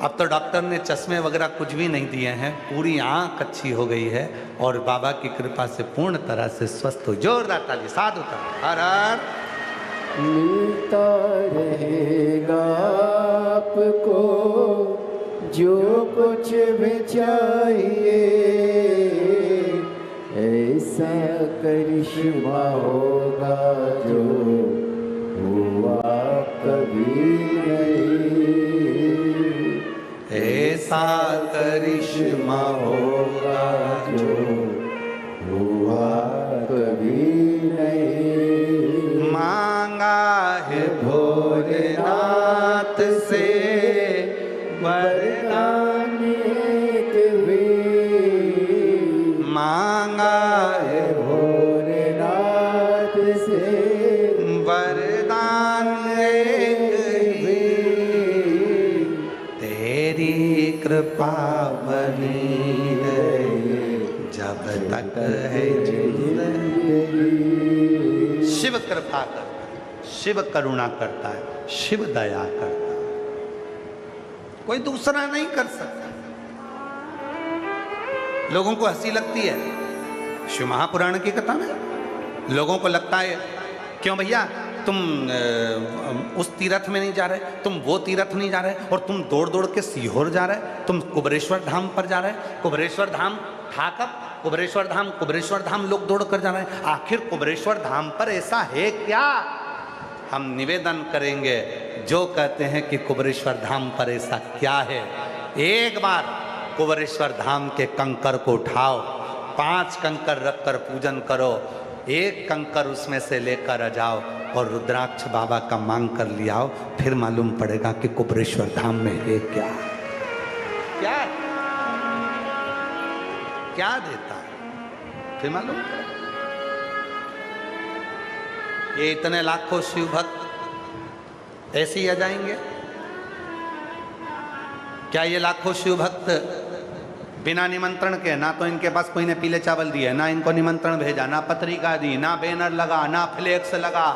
अब तो डॉक्टर ने चश्मे वगैरह कुछ भी नहीं दिए हैं, पूरी आंख अच्छी हो गई है और बाबा की कृपा से पूर्ण तरह से स्वस्थ हो। जोरदार ताली, साधु ताली, हर हर। मिलता रहेगा आपको जो कुछ भी चाहिए, ऐसा करिश्मा होगा जो हुआ कभी नहीं, ऐसा करिश्मा होगा जो हुआ कभी नहीं। मांगा है भोलेनाथ से वरदान एक भी, मांगा है भोलेनाथ कृपा बनी रहे जब तक है जिंदगी। शिव कृपा करता है, शिव करुणा करता है, शिव दया करता है, कोई दूसरा नहीं कर सकता। लोगों को हंसी लगती है शिव महापुराण की कथा में, लोगों को लगता है क्यों भैया तुम उस तीर्थ में नहीं जा रहे, तुम वो तीर्थ नहीं जा रहे, और तुम दौड़ दौड़ के सीहोर जा रहे, तुम कुबरेश्वर धाम पर जा रहे। कुबरेश्वर धाम था कब? कुबरेश्वर धाम लोग दौड़ कर जा रहे हैं। आखिर कुबरेश्वर धाम पर ऐसा है क्या? हम निवेदन करेंगे जो कहते हैं कि कुबरेश्वर धाम पर ऐसा क्या है, एक बार कुबरेश्वर धाम के कंकर को उठाओ, 5 कंकर रखकर पूजन करो, एक कंकर उसमें से लेकर आ जाओ और रुद्राक्ष बाबा का मांग कर लियाओ, फिर मालूम पड़ेगा कि कुबरेश्वर धाम में है क्या। क्या क्या देता है, फिर मालूम पड़ेगा। ये इतने लाखों शिव भक्त ऐसे ही आ जाएंगे क्या? ये लाखों शिव भक्त बिना निमंत्रण के, ना तो इनके पास कोई ने पीले चावल दिए, ना इनको निमंत्रण भेजा, ना पत्रिका दी, ना बैनर लगा, ना फ्लेक्स लगा,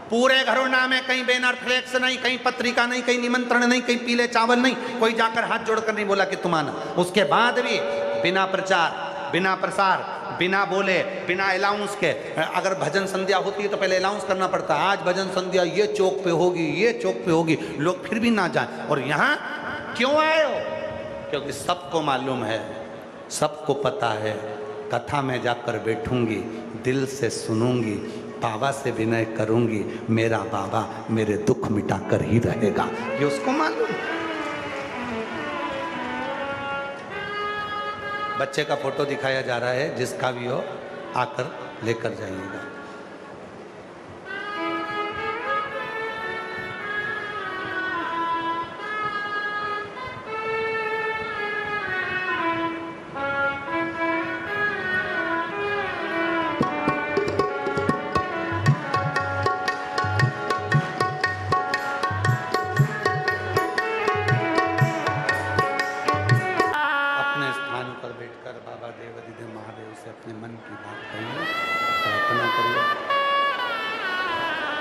पूरे घरों में कहीं बैनर फ्लेक्स नहीं, कहीं पत्रिका नहीं, कहीं निमंत्रण नहीं, कहीं पीले चावल नहीं, कोई जाकर हाथ जोड़कर नहीं बोला कि तुम आना। उसके बाद भी बिना प्रचार, बिना प्रसार, बिना बोले, बिना अलाउंस के, अगर भजन संध्या होती है तो पहले अलाउंस करना पड़ता है, आज भजन संध्या ये चौक पे होगी, ये चौक पे होगी, लोग फिर भी ना जाए। और यहाँ क्यों आए हो? क्योंकि सबको मालूम है, सबको पता है, कथा में जाकर बैठूंगी, दिल से सुनूंगी, बाबा से विनय करूंगी, मेरा बाबा मेरे दुख मिटाकर ही रहेगा, ये उसको मालूम। बच्चे का फोटो दिखाया जा रहा है, जिसका भी हो आकर लेकर जाइएगा। अपने मन की बात करिए, प्रार्थना करिए,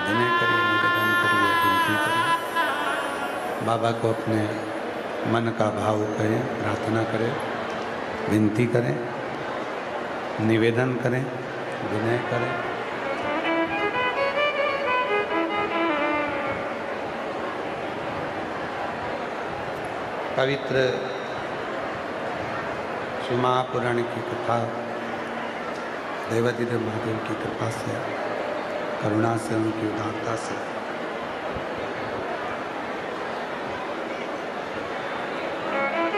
विनय करिए, निवेदन करिए, विनती करिए। बाबा को अपने मन का भाव करें, प्रार्थना करें, विनती करें, निवेदन करें, विनय करें। पवित्र शिव महापुराण की कथा देवादिदेव महादेव की कृपा से, करुणा से, उनकी उदारता से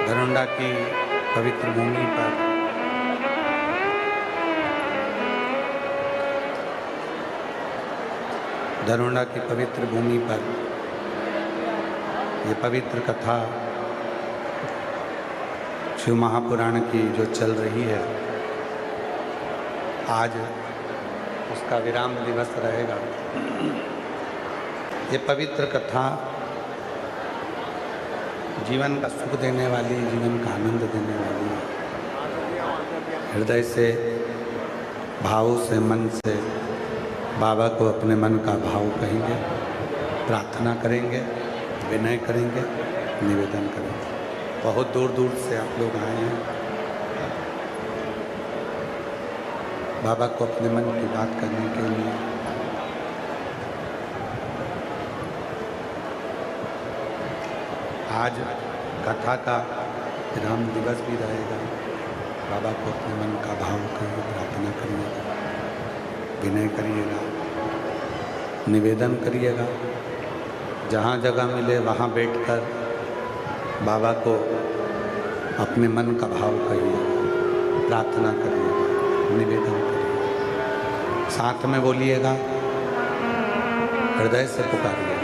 दरोंडा की पवित्र भूमि पर दरोंडा की पवित्र भूमि पर ये पवित्र कथा शिव महापुराण की जो चल रही है, आज उसका विराम दिवस रहेगा। ये पवित्र कथा जीवन का सुख देने वाली, जीवन का आनंद देने वाली है। हृदय से, भाव से, मन से बाबा को अपने मन का भाव कहेंगे, प्रार्थना करेंगे, विनय करेंगे, निवेदन करेंगे। बहुत दूर दूर से आप लोग आए हैं बाबा को अपने मन की बात करने के लिए। आज कथा का विराम दिवस भी रहेगा। बाबा को अपने मन का भाव करिए, प्रार्थना करिएगा, विनय करिएगा, निवेदन करिएगा। जहाँ जगह मिले वहाँ बैठकर बाबा को अपने मन का भाव कहिए, प्रार्थना करिएगा, निवेदन करिए, साथ में बोलिएगा, हृदय से पुकारिएगा।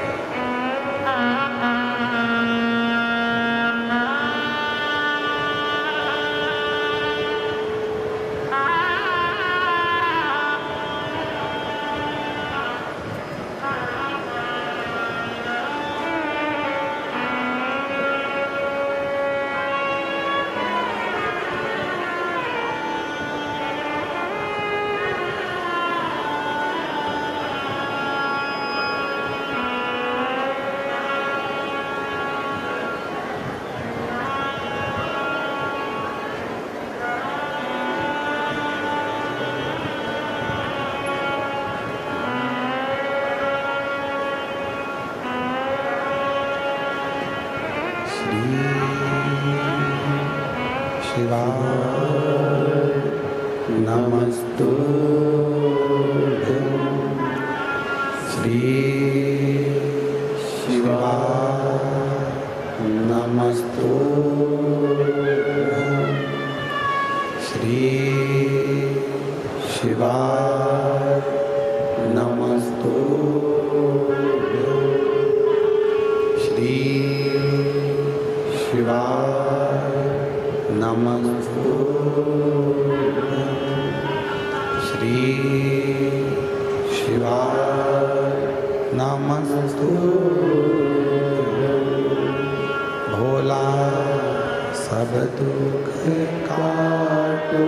नमस्तुभ्यं श्री शिवाय नमस्तुभ्यं श्री शिवाय नमस्तुभ्यं श्री शिवाय नमस्तुभ्यं श्री शिवाय नमस्तुभ्यं भोला सब दुख काटो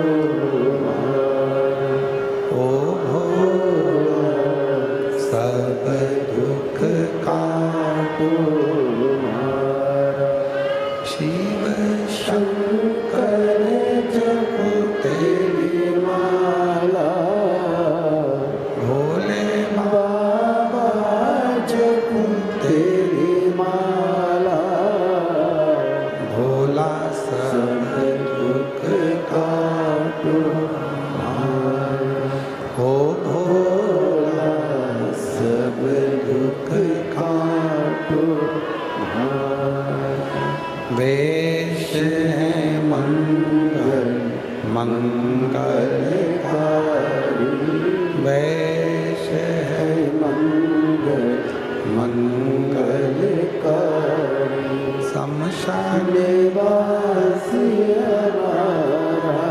ओ भोला सब दुख काटो शिव शंकर जपो तेरी माला भोले बाबा जपो तेरी माला भोला सब दुख काटो ओ भोला सब दुख काटो वेश है मंगल मंगलकारी वेश है मंगल मंगलकारी शमशान वासी हमारा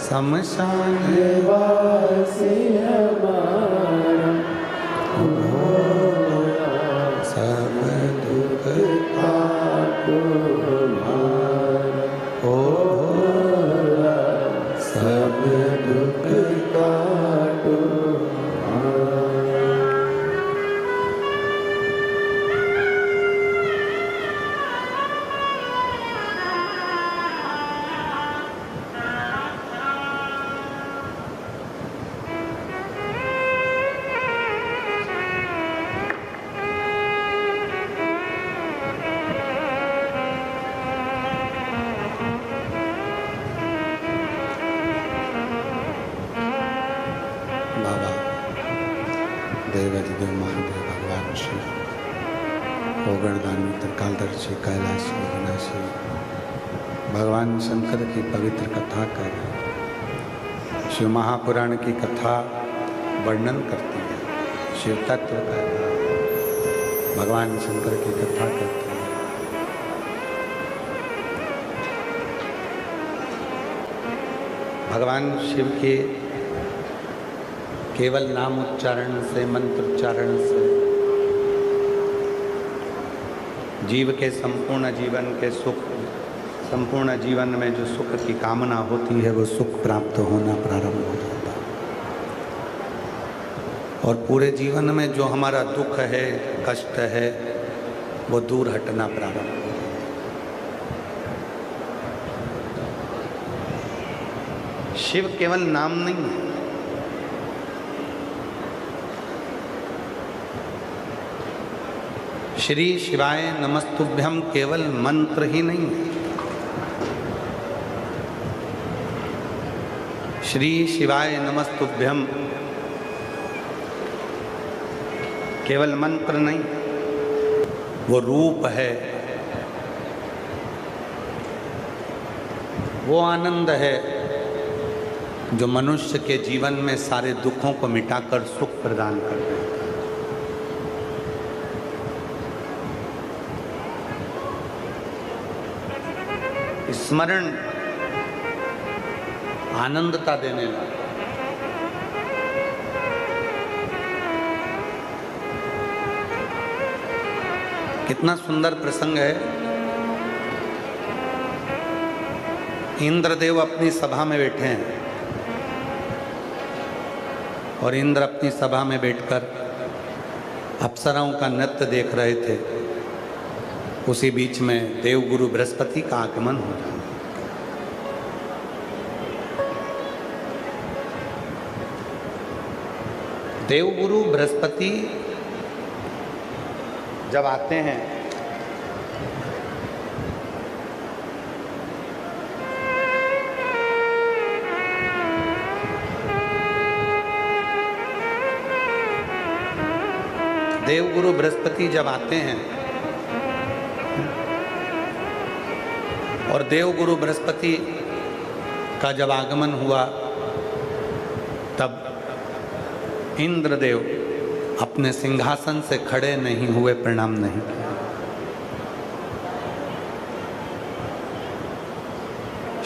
शमशान वासी हमारा सब दुख काटो ओ भोला सब दुख काटो बाबा देवाधिदेव महादेव भगवान श्री ओगणदानी त्रिकालदर्शी कैलाशी विनाशी भगवान शंकर की पवित्र कथा कर शिव महापुराण की कथा वर्णन करती है शिव तत्व का भगवान शंकर की कथा करती है भगवान शिव के केवल नाम उच्चारण से मंत्र उच्चारण से जीव के संपूर्ण जीवन के सुख संपूर्ण जीवन में जो सुख की कामना होती है वो सुख प्राप्त होना प्रारंभ हो जाता है और पूरे जीवन में जो हमारा दुख है कष्ट है वो दूर हटना प्रारंभ हो जाता है। शिव केवल नाम नहीं है श्री शिवाय नमस्तुभ्यम केवल मंत्र ही नहीं है श्री शिवाय नमस्तुभ्यम केवल मंत्र नहीं वो रूप है वो आनंद है जो मनुष्य के जीवन में सारे दुखों को मिटाकर सुख प्रदान कर देता है। स्मरण आनंदता देने लगा कितना सुंदर प्रसंग है। इंद्रदेव अपनी सभा में बैठे हैं और इंद्र अपनी सभा में बैठकर अप्सराओं का नृत्य देख रहे थे। उसी बीच में देवगुरु बृहस्पति का आगमन हो जाता। देवगुरु बृहस्पति जब आते हैं देवगुरु बृहस्पति जब आते हैं और देवगुरु बृहस्पति का जब आगमन हुआ, तब इंद्रदेव अपने सिंहासन से खड़े नहीं हुए, प्रणाम नहीं किया।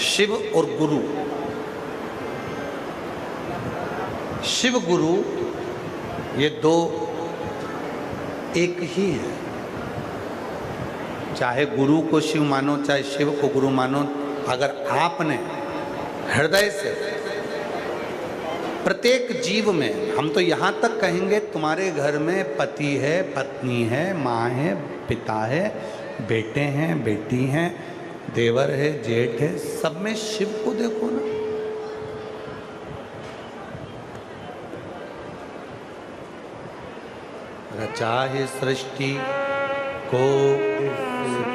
शिव और गुरु, शिव गुरु ये दो एक ही है। चाहे गुरु को शिव मानो, चाहे शिव को गुरु मानो, अगर आपने हृदय से प्रत्येक जीव में, हम तो यहाँ तक कहेंगे तुम्हारे घर में पति है, पत्नी है, माँ है, पिता है, बेटे हैं, बेटी हैं, देवर है, जेठ है, सब में शिव को देखो ना। रचा है सृष्टि को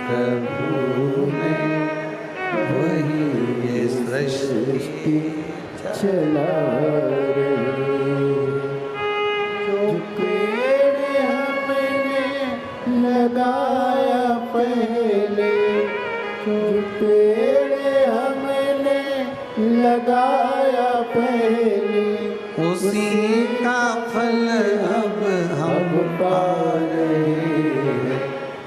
प्रभु ने, वही ये सृष्टि चला रही। जो पेड़ हमने लगाया पहले, जो पेड़ हमने लगाया पहले, उसी का फल अब हम पा रहे हैं।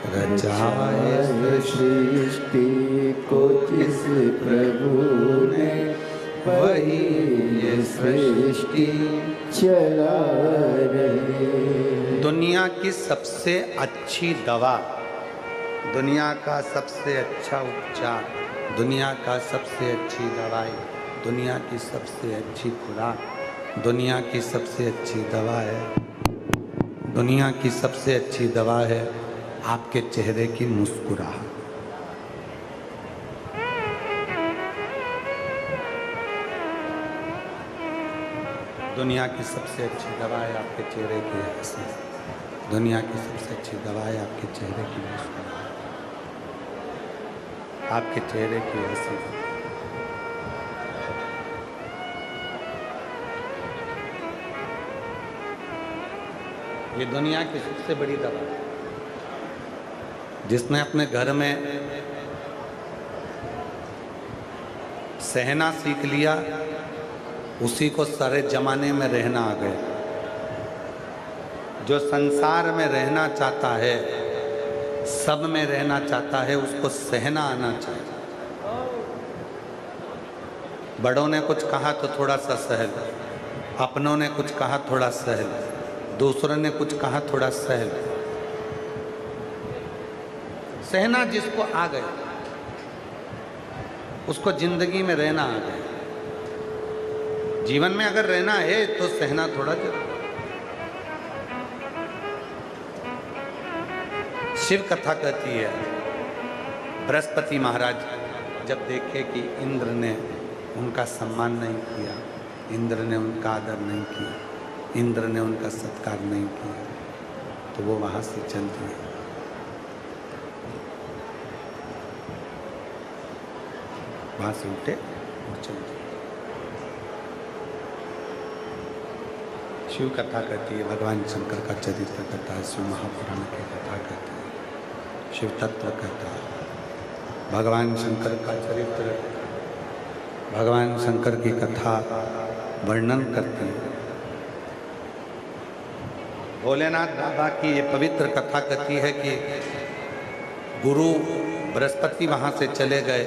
रचा है सृष्टि को जिस प्रभु ने, वही ये सृष्टि चला रही। दुनिया की सबसे अच्छी दवा, दुनिया का सबसे अच्छा उपचार, दुनिया का सबसे अच्छी दवाई, दुनिया की सबसे अच्छी खुराक, दुनिया की सबसे अच्छी दवा है, दुनिया की सबसे अच्छी दवा है आपके चेहरे की मुस्कुराहट। दुनिया की सबसे अच्छी दवा है आपके चेहरे की हंसी, दुनिया की सबसे अच्छी दवा है आपके चेहरे की मुस्कुराहट, आपके चेहरे की हंसी। ये दुनिया की सबसे बड़ी दवा है। जिसने अपने घर में सहना सीख लिया, उसी को सारे जमाने में रहना आ गया। जो संसार में रहना चाहता है, सब में रहना चाहता है, उसको सहना आना चाहिए। बड़ों ने कुछ कहा तो थोड़ा सा सह लो, अपनों ने कुछ कहा थोड़ा सह लो, दूसरों ने कुछ कहा थोड़ा सह लो। सहना जिसको आ गया, उसको जिंदगी में रहना आ गया। जीवन में अगर रहना है तो सहना थोड़ा जरूर। शिव कथा कहती है, बृहस्पति महाराज जब देखे कि इंद्र ने उनका सम्मान नहीं किया, इंद्र ने उनका आदर नहीं किया, इंद्र ने उनका सत्कार नहीं किया, तो वो वहाँ से चल दिए। वहाँ से उठे और चल दिए। शिव कथा कहती है, भगवान शंकर का चरित्र कहता है, शिव महापुराण की कथा कहती है, शिव तत्व कहता है, भगवान शंकर का चरित्र, भगवान शंकर की कथा वर्णन करती है। भोलेनाथ बाबा की ये पवित्र कथा कहती है कि गुरु बृहस्पति वहाँ से चले गए।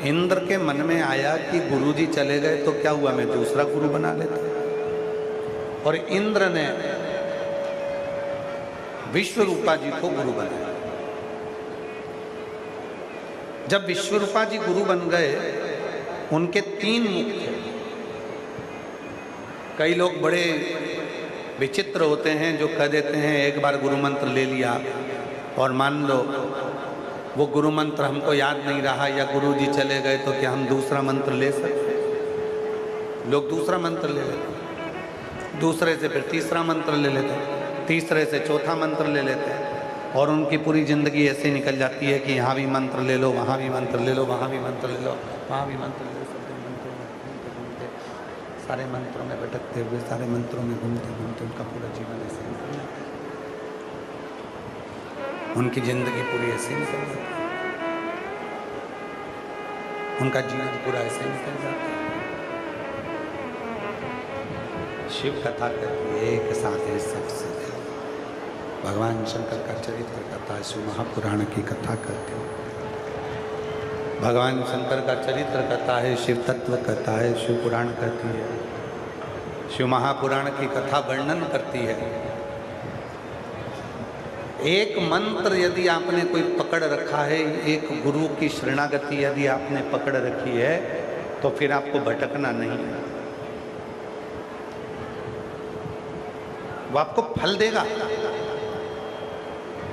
इंद्र के मन में आया कि गुरुजी चले गए तो क्या हुआ, मैं दूसरा गुरु बना लेता। और इंद्र ने विश्वरूपा जी को गुरु बनाया। जब विश्वरूपा जी गुरु बन गए, उनके 3 मुख थे। कई लोग बड़े विचित्र होते हैं जो कह देते हैं एक बार गुरु मंत्र ले लिया और मान लो वो गुरु मंत्र हमको याद नहीं रहा या गुरु जी चले गए तो क्या हम दूसरा मंत्र ले सकते? लोग दूसरा मंत्र ले लेते, दूसरे से फिर तीसरा मंत्र ले लेते, तीसरे से चौथा मंत्र ले लेते और उनकी पूरी ज़िंदगी ऐसे निकल जाती है कि यहाँ भी मंत्र ले लो, वहाँ भी मंत्र ले लो, वहाँ भी मंत्र ले लो, वहाँ भी मंत्र ले लो। सब मंत्रों में घूमते घूमते, सारे मंत्रों में भटकते हुए, सारे मंत्रों में घूमते घूमते उनका पूरा जीवन ऐसे निकल जाता है। उनकी जिंदगी पूरी ऐसे निकल जाती है, उनका जीवन पूरा ऐसे निकल जाता है। शिव कथा करती है एक साथ है सबसे, भगवान शंकर का चरित्र कथा, शिव महापुराण की कथा करते हैं। भगवान शंकर का चरित्र कथा है, शिव तत्व कथा है, शिव पुराण करती है, शिव महापुराण की कथा वर्णन करती है। एक मंत्र यदि आपने कोई पकड़ रखा है, एक गुरु की शरणागति यदि आपने पकड़ रखी है, तो फिर आपको भटकना नहीं है, वो आपको फल देगा।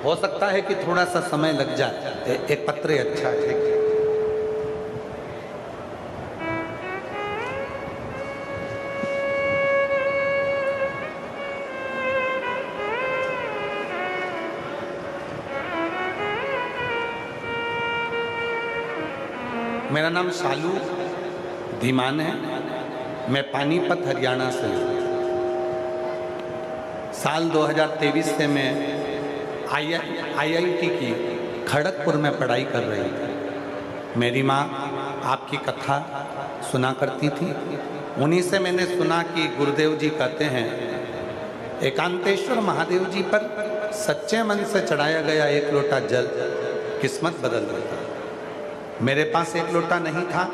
हो सकता है कि थोड़ा सा समय लग जाए, एक पत्र अच्छा है। मेरा नाम शालू धीमान है, मैं पानीपत हरियाणा से हूँ। साल 2023 से मैं IIT की खड़गपुर में पढ़ाई कर रही थी। मेरी माँ आपकी कथा सुना करती थी, उन्हीं से मैंने सुना कि गुरुदेव जी कहते हैं एकांतेश्वर महादेव जी पर सच्चे मन से चढ़ाया गया एक लोटा जल किस्मत बदल देता है। मेरे पास एक लोटा नहीं था,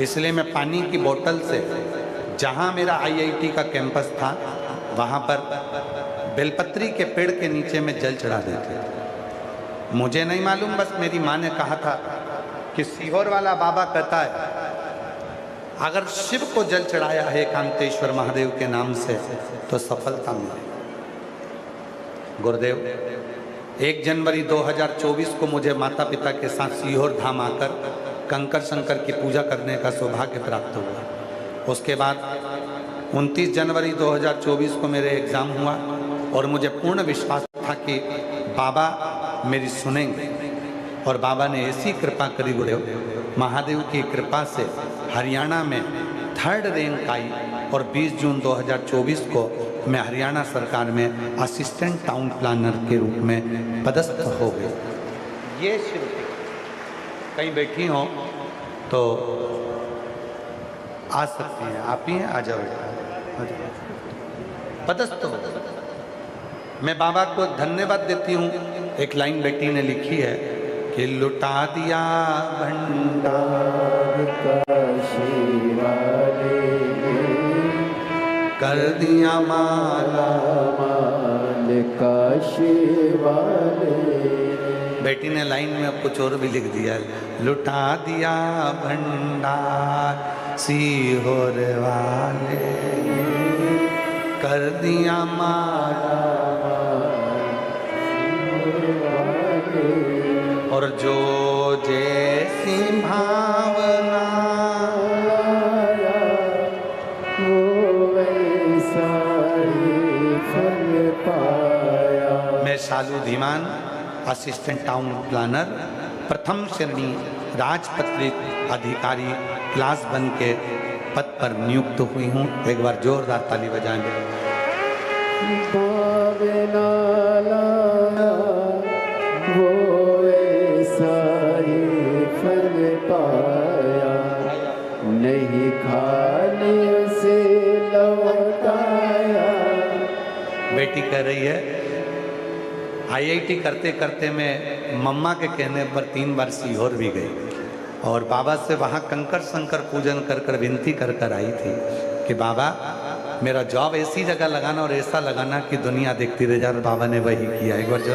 इसलिए मैं पानी की बोतल से जहाँ मेरा IIT का कैंपस था वहाँ पर बेलपत्री के पेड़ के नीचे में जल चढ़ा देते थे। मुझे नहीं मालूम, बस मेरी माँ ने कहा था कि सीहोर वाला बाबा कहता है अगर शिव को जल चढ़ाया है एकांतेश्वर महादेव के नाम से तो सफलता मिलेगी। गुरुदेव 1 जनवरी 2024 को मुझे माता पिता के साथ सीहोर धाम आकर कंकर शंकर की पूजा करने का सौभाग्य प्राप्त हुआ। उसके बाद 29 जनवरी 2024 को मेरे एग्ज़ाम हुआ और मुझे पूर्ण विश्वास था कि बाबा मेरी सुनेंगे, और बाबा ने ऐसी कृपा करी गुरुदेव, महादेव की कृपा से हरियाणा में 3rd रैंक आई और 20 जून 2024 को मैं हरियाणा सरकार में असिस्टेंट टाउन प्लानर के रूप में पदस्थ हो गए। ये शिव कहीं बैठी हो तो आ सकती हैं, आप ही हैं, आ जाओ बेटा, पदस्थ हो। मैं बाबा को धन्यवाद देती हूँ। एक लाइन बेटी ने लिखी है कि लुटा दिया भंडार कर दिया माला माल काशी वाले। बेटी ने लाइन में कुछ और भी लिख दिया, लुटा दिया भंडार सीहोर वाले कर दिया माला और जो जैसी भावना मैं शालू धीमान असिस्टेंट टाउन प्लानर प्रथम श्रेणी राजपत्रित अधिकारी क्लास 1 के पद पर नियुक्त हुई हूँ। एक बार जोरदार ताली बजाएंगे। वो ऐसा ही फल पाया, नहीं खाने से लौटाया। बेटी कह रही है IIT करते करते मैं मम्मा के कहने पर 3 बार सीहोर भी गई और बाबा से वहाँ कंकर शंकर पूजन कर कर विनती कर कर आई थी कि बाबा मेरा जॉब ऐसी जगह लगाना और ऐसा लगाना कि दुनिया देखती रह जाए, और बाबा ने वही किया। एक बार जो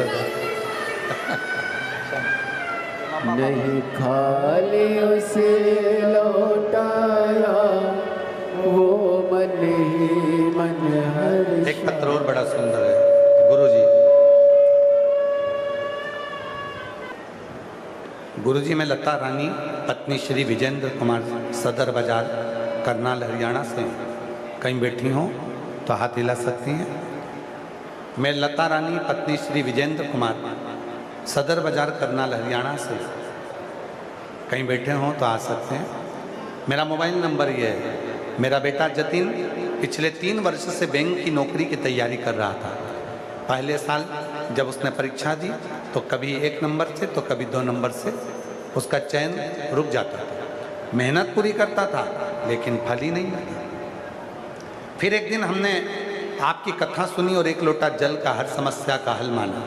नहीं खाली उसे लौटाया, वो मन ही मन हर। एक पत्र और बड़ा सुंदर है। गुरुजी मैं लता रानी पत्नी श्री विजेंद्र कुमार सदर बाजार करनाल हरियाणा से कहीं बैठी हों तो हाथ हिला सकती हैं। मैं लता रानी पत्नी श्री विजेंद्र कुमार सदर बाजार करनाल हरियाणा से कहीं बैठे हों तो आ सकते हैं। मेरा मोबाइल नंबर ये है। मेरा बेटा जतिन पिछले 3 वर्ष से बैंक की नौकरी की तैयारी कर रहा था। पहले साल जब उसने परीक्षा दी तो कभी 1 नंबर से तो कभी 2 नंबर से उसका चयन रुक जाता था। मेहनत पूरी करता था लेकिन फल ही नहीं लगा। फिर एक दिन हमने आपकी कथा सुनी और 1 लोटा जल का हर समस्या का हल माना।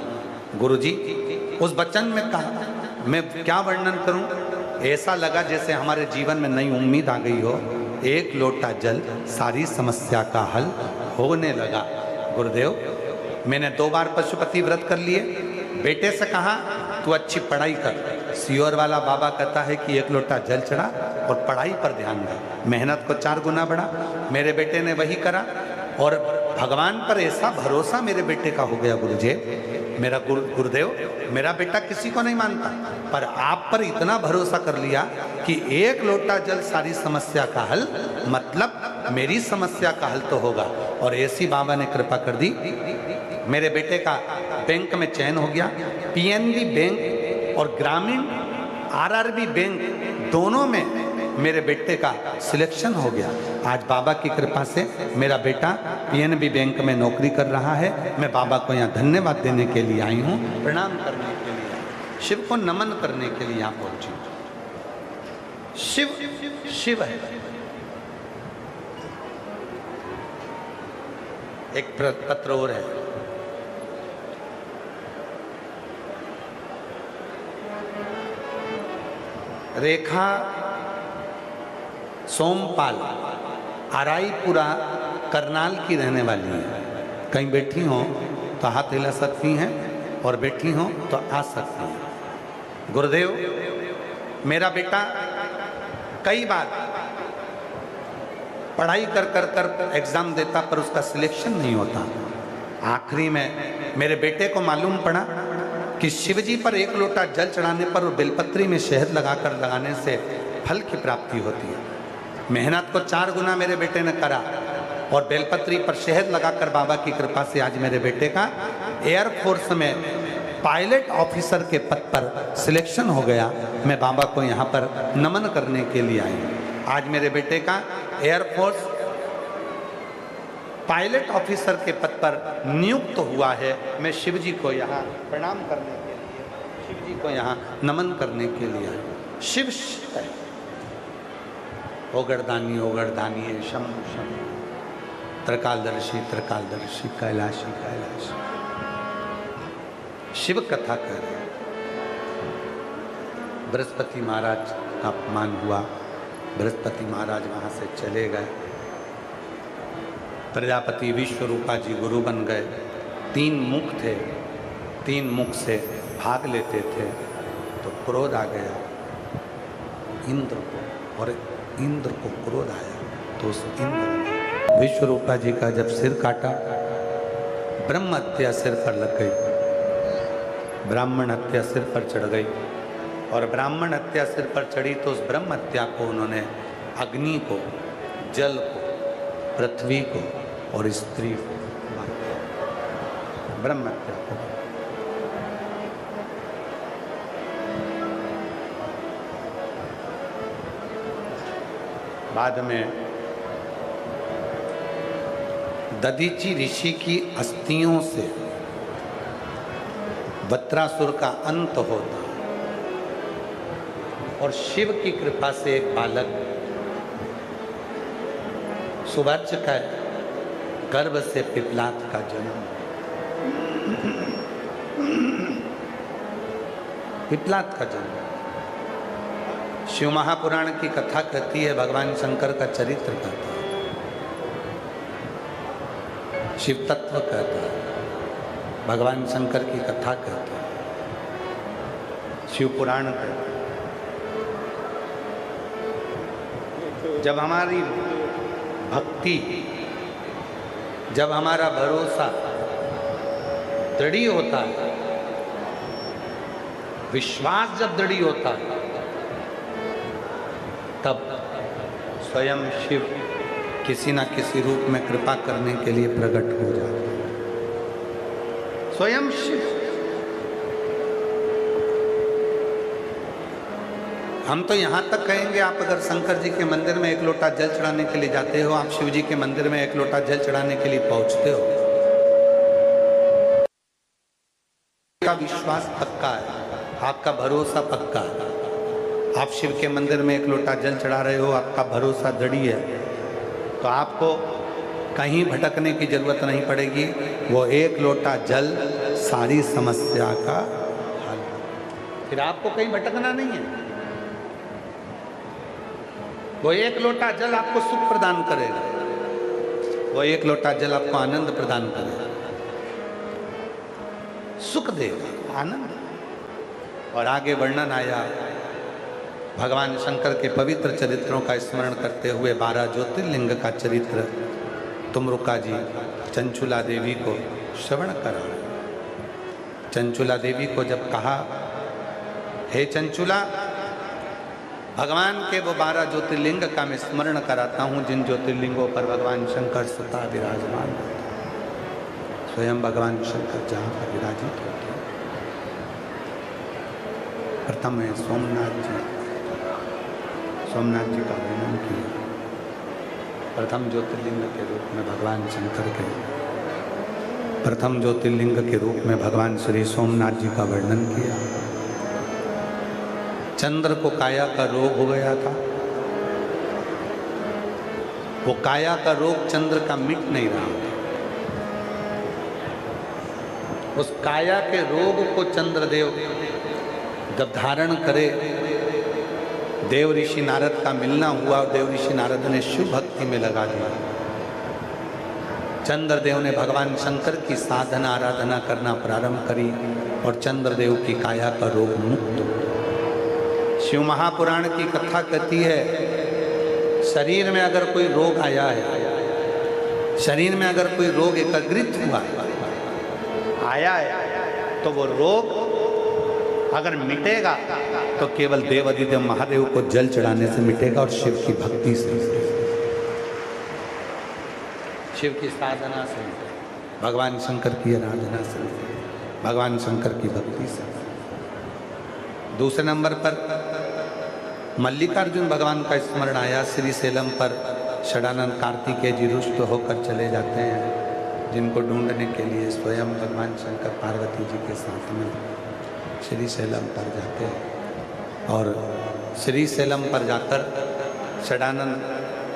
गुरुजी उस वचन में कहा, मैं क्या वर्णन करूं, ऐसा लगा जैसे हमारे जीवन में नई उम्मीद आ गई हो। 1 लोटा जल सारी समस्या का हल होने लगा। गुरुदेव मैंने 2 बार पशुपति व्रत कर लिए। बेटे से कहा तू अच्छी पढ़ाई कर। सियोर वाला बाबा कहता है कि 1 लोटा जल चढ़ा और पढ़ाई पर ध्यान दे। मेहनत को 4 गुना बढ़ा। मेरे बेटे ने वही करा और भगवान पर ऐसा भरोसा मेरे बेटे का हो गया। गुरुजी मेरा गुरुदेव मेरा बेटा किसी को नहीं मानता, पर आप पर इतना भरोसा कर लिया कि 1 लोटा जल सारी समस्या का हल, मतलब मेरी समस्या का हल तो होगा। और ऐसी बाबा ने कृपा कर दी, मेरे बेटे का बैंक में चयन हो गया। पीएनबी बैंक और ग्रामीण आरआरबी बैंक दोनों में मेरे बेटे का सिलेक्शन हो गया। आज बाबा की कृपा से मेरा बेटा पीएनबी बैंक में नौकरी कर रहा है। मैं बाबा को यहाँ धन्यवाद देने के लिए आई हूँ, प्रणाम करने के लिए, शिव को नमन करने के लिए यहाँ पहुंची। शिव शिव है। एक पत्र और है, रेखा सोमपाल आराईपुरा करनाल की रहने वाली है। कहीं बैठी हो तो हाथ हिला सकती हैं और बैठी हो तो आ सकती हैं। गुरुदेव मेरा बेटा कई बार पढ़ाई कर एग्जाम देता पर उसका सिलेक्शन नहीं होता। आखिरी में मेरे बेटे को मालूम पड़ा कि शिवजी पर 1 लोटा जल चढ़ाने पर और बेलपत्री में शहद लगाने से फल की प्राप्ति होती है। मेहनत को 4 गुना मेरे बेटे ने करा और बेलपत्री पर शहद लगाकर बाबा की कृपा से आज मेरे बेटे का एयरफोर्स में पायलट ऑफिसर के पद पर सिलेक्शन हो गया। मैं बाबा को यहाँ पर नमन करने के लिए आई हूँ। आज मेरे बेटे का एयरफोर्स पायलट ऑफिसर के पद पर नियुक्त हुआ है। मैं शिव जी को यहाँ प्रणाम करने के लिए, शिव जी को यहाँ नमन करने के लिए आई। शिव है, ओगरदानी ओगरदानी है, शंभु शंभु, त्रिकालदर्शी त्रिकालदर्शी, कैलाशी कैलाशी। शिव कथा कर रहे। बृहस्पति महाराज का अपमान हुआ, बृहस्पति महाराज वहाँ से चले गए। प्रजापति विश्वरूपा जी गुरु बन गए। 3 मुख थे, 3 मुख से भाग लेते थे तो क्रोध आ गया इंद्र को, और इंद्र को क्रोध आया तो उस इंद्र ने विश्वरूपा जी का जब सिर काटा, ब्रह्म हत्या सिर पर लग गई, ब्राह्मण हत्या सिर पर चढ़ गई। और ब्राह्मण हत्या सिर पर चढ़ी तो उस ब्रह्म हत्या को उन्होंने अग्नि को, जल को, पृथ्वी को और स्त्री को ब्रह्म हत्या को। बाद में दधीची ऋषि की अस्थियों से वत्रासुर का अंत होता और शिव की कृपा से एक बालक सुवर्च का गर्भ से पिपलात का जन्म। पिपलात का जन्म शिव महापुराण की कथा कहती है, भगवान शंकर का चरित्र कहता है, शिव तत्व कहता है, भगवान शंकर की कथा कहता है, शिव पुराण कहता है। जब हमारी भक्ति, जब हमारा भरोसा दृढ़ होता है, विश्वास जब दृढ़ होता है, तब स्वयं शिव किसी न किसी रूप में कृपा करने के लिए प्रकट हो जाता है। स्वयं शिव। हम तो यहाँ तक कहेंगे, आप अगर शंकर जी के मंदिर में 1 लोटा जल चढ़ाने के लिए जाते हो, आप शिव जी के मंदिर में 1 लोटा जल चढ़ाने के लिए पहुँचते हो, का विश्वास पक्का है, आपका भरोसा पक्का है। आप शिव के मंदिर में एक लोटा जल चढ़ा रहे हो, आपका भरोसा दृढ़ है, तो आपको कहीं भटकने की जरूरत नहीं पड़ेगी। वो एक लोटा जल सारी समस्या का हल, फिर आपको कहीं भटकना नहीं है। वो एक लोटा जल आपको सुख प्रदान करेगा, वो एक लोटा जल आपको आनंद प्रदान करेगा, सुख देगा, आनंद। और आगे वर्णन आया भगवान शंकर के पवित्र चरित्रों का स्मरण करते हुए 12 ज्योतिर्लिंग का चरित्र तुमरुका जी चंचुला देवी को श्रवण करा। चंचुला देवी को जब कहा, हे चंचुला, भगवान के वो 12 ज्योतिर्लिंग का मैं स्मरण कराता हूँ जिन ज्योतिर्लिंगों पर भगवान शंकर स्वतः विराजमान होते, स्वयं भगवान शंकर जहाँ पर विराजित होते हैं। प्रथम है सोमनाथ जी, सोमनाथ जी का वर्णन किया। प्रथम ज्योतिर्लिंग के रूप में भगवान शंकर के, प्रथम ज्योतिर्लिंग के रूप में भगवान श्री सोमनाथ जी का वर्णन किया। चंद्र को काया का रोग हो गया था, वो काया का रोग चंद्र का मिट नहीं रहा था। उस काया के रोग को चंद्रदेव जब धारण करे, देव ऋषि नारद का मिलना हुआ और देव ऋषि नारद ने शिव भक्ति में लगा दिया। चंद्रदेव ने भगवान शंकर की साधना आराधना करना प्रारंभ करी और चंद्रदेव की काया का रोग मुक्त हो। शिव महापुराण की कथा कहती है, शरीर में अगर कोई रोग आया है, शरीर में अगर कोई रोग एकत्रित हुआ आया है, तो वो रोग अगर मिटेगा तो केवल देव अधिदेव महादेव को जल चढ़ाने से मिटेगा और शिव की भक्ति से, शिव की साधना से, भगवान शंकर की आराधना से, भगवान शंकर की भक्ति से। दूसरे नंबर पर मल्लिकार्जुन भगवान का स्मरण आया। श्री सेलम पर षडानंद कार्तिकेय जी रुष्ट होकर चले जाते हैं, जिनको ढूंढने के लिए स्वयं भगवान शंकर पार्वती जी के साथ में श्री सेलम पर जाते हैं। और श्री सेलम पर जाकर षडानंद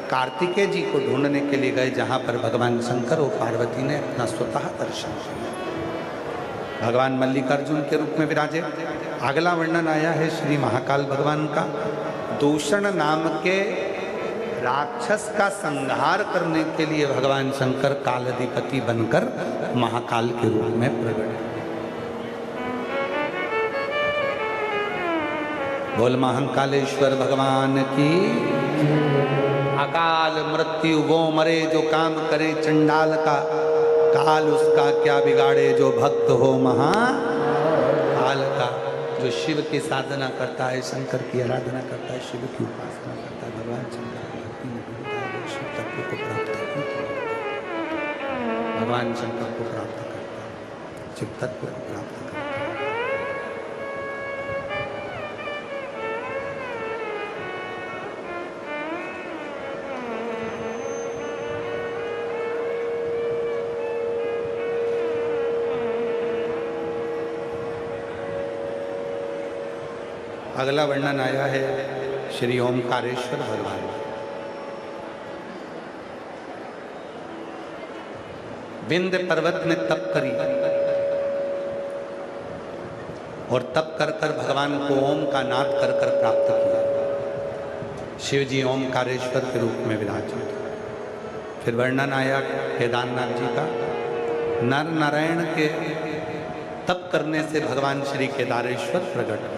कार्तिकेय जी को ढूंढने के लिए गए, जहाँ पर भगवान शंकर और पार्वती ने अपना स्वतः दर्शन किया। भगवान मल्लिकार्जुन के रूप में विराजे। अगला वर्णन आया है श्री महाकाल भगवान का। दूषण नाम के राक्षस का संहार करने के लिए भगवान शंकर कालाधिपति बनकर महाकाल के रूप में प्रकट। बोल महाकालेश्वर भगवान की। अकाल मृत्यु वो मरे जो काम करे चंडाल का, काल उसका क्या बिगाड़े जो भक्त हो महाकाल का। जो शिव की साधना करता है, शंकर की आराधना करता है, शिव की उपासना करता है, भगवान शंकर की भक्ति में डूबता है, वो शिव तत्व को प्राप्त करता है, भगवान शंकर को प्राप्त करता है, शिव तत्व को प्राप्त करता है। अगला वर्णन आया है श्री ओमकारेश्वर भगवान। विंध्य पर्वत में तप करी और तप कर कर भगवान को ओम का नाद कर कर प्राप्त किया। शिव जी ओमकारेश्वर के रूप में विराजित। फिर वर्णन आया केदारनाथ जी का। नर नारायण के तप करने से भगवान श्री केदारेश्वर प्रकट।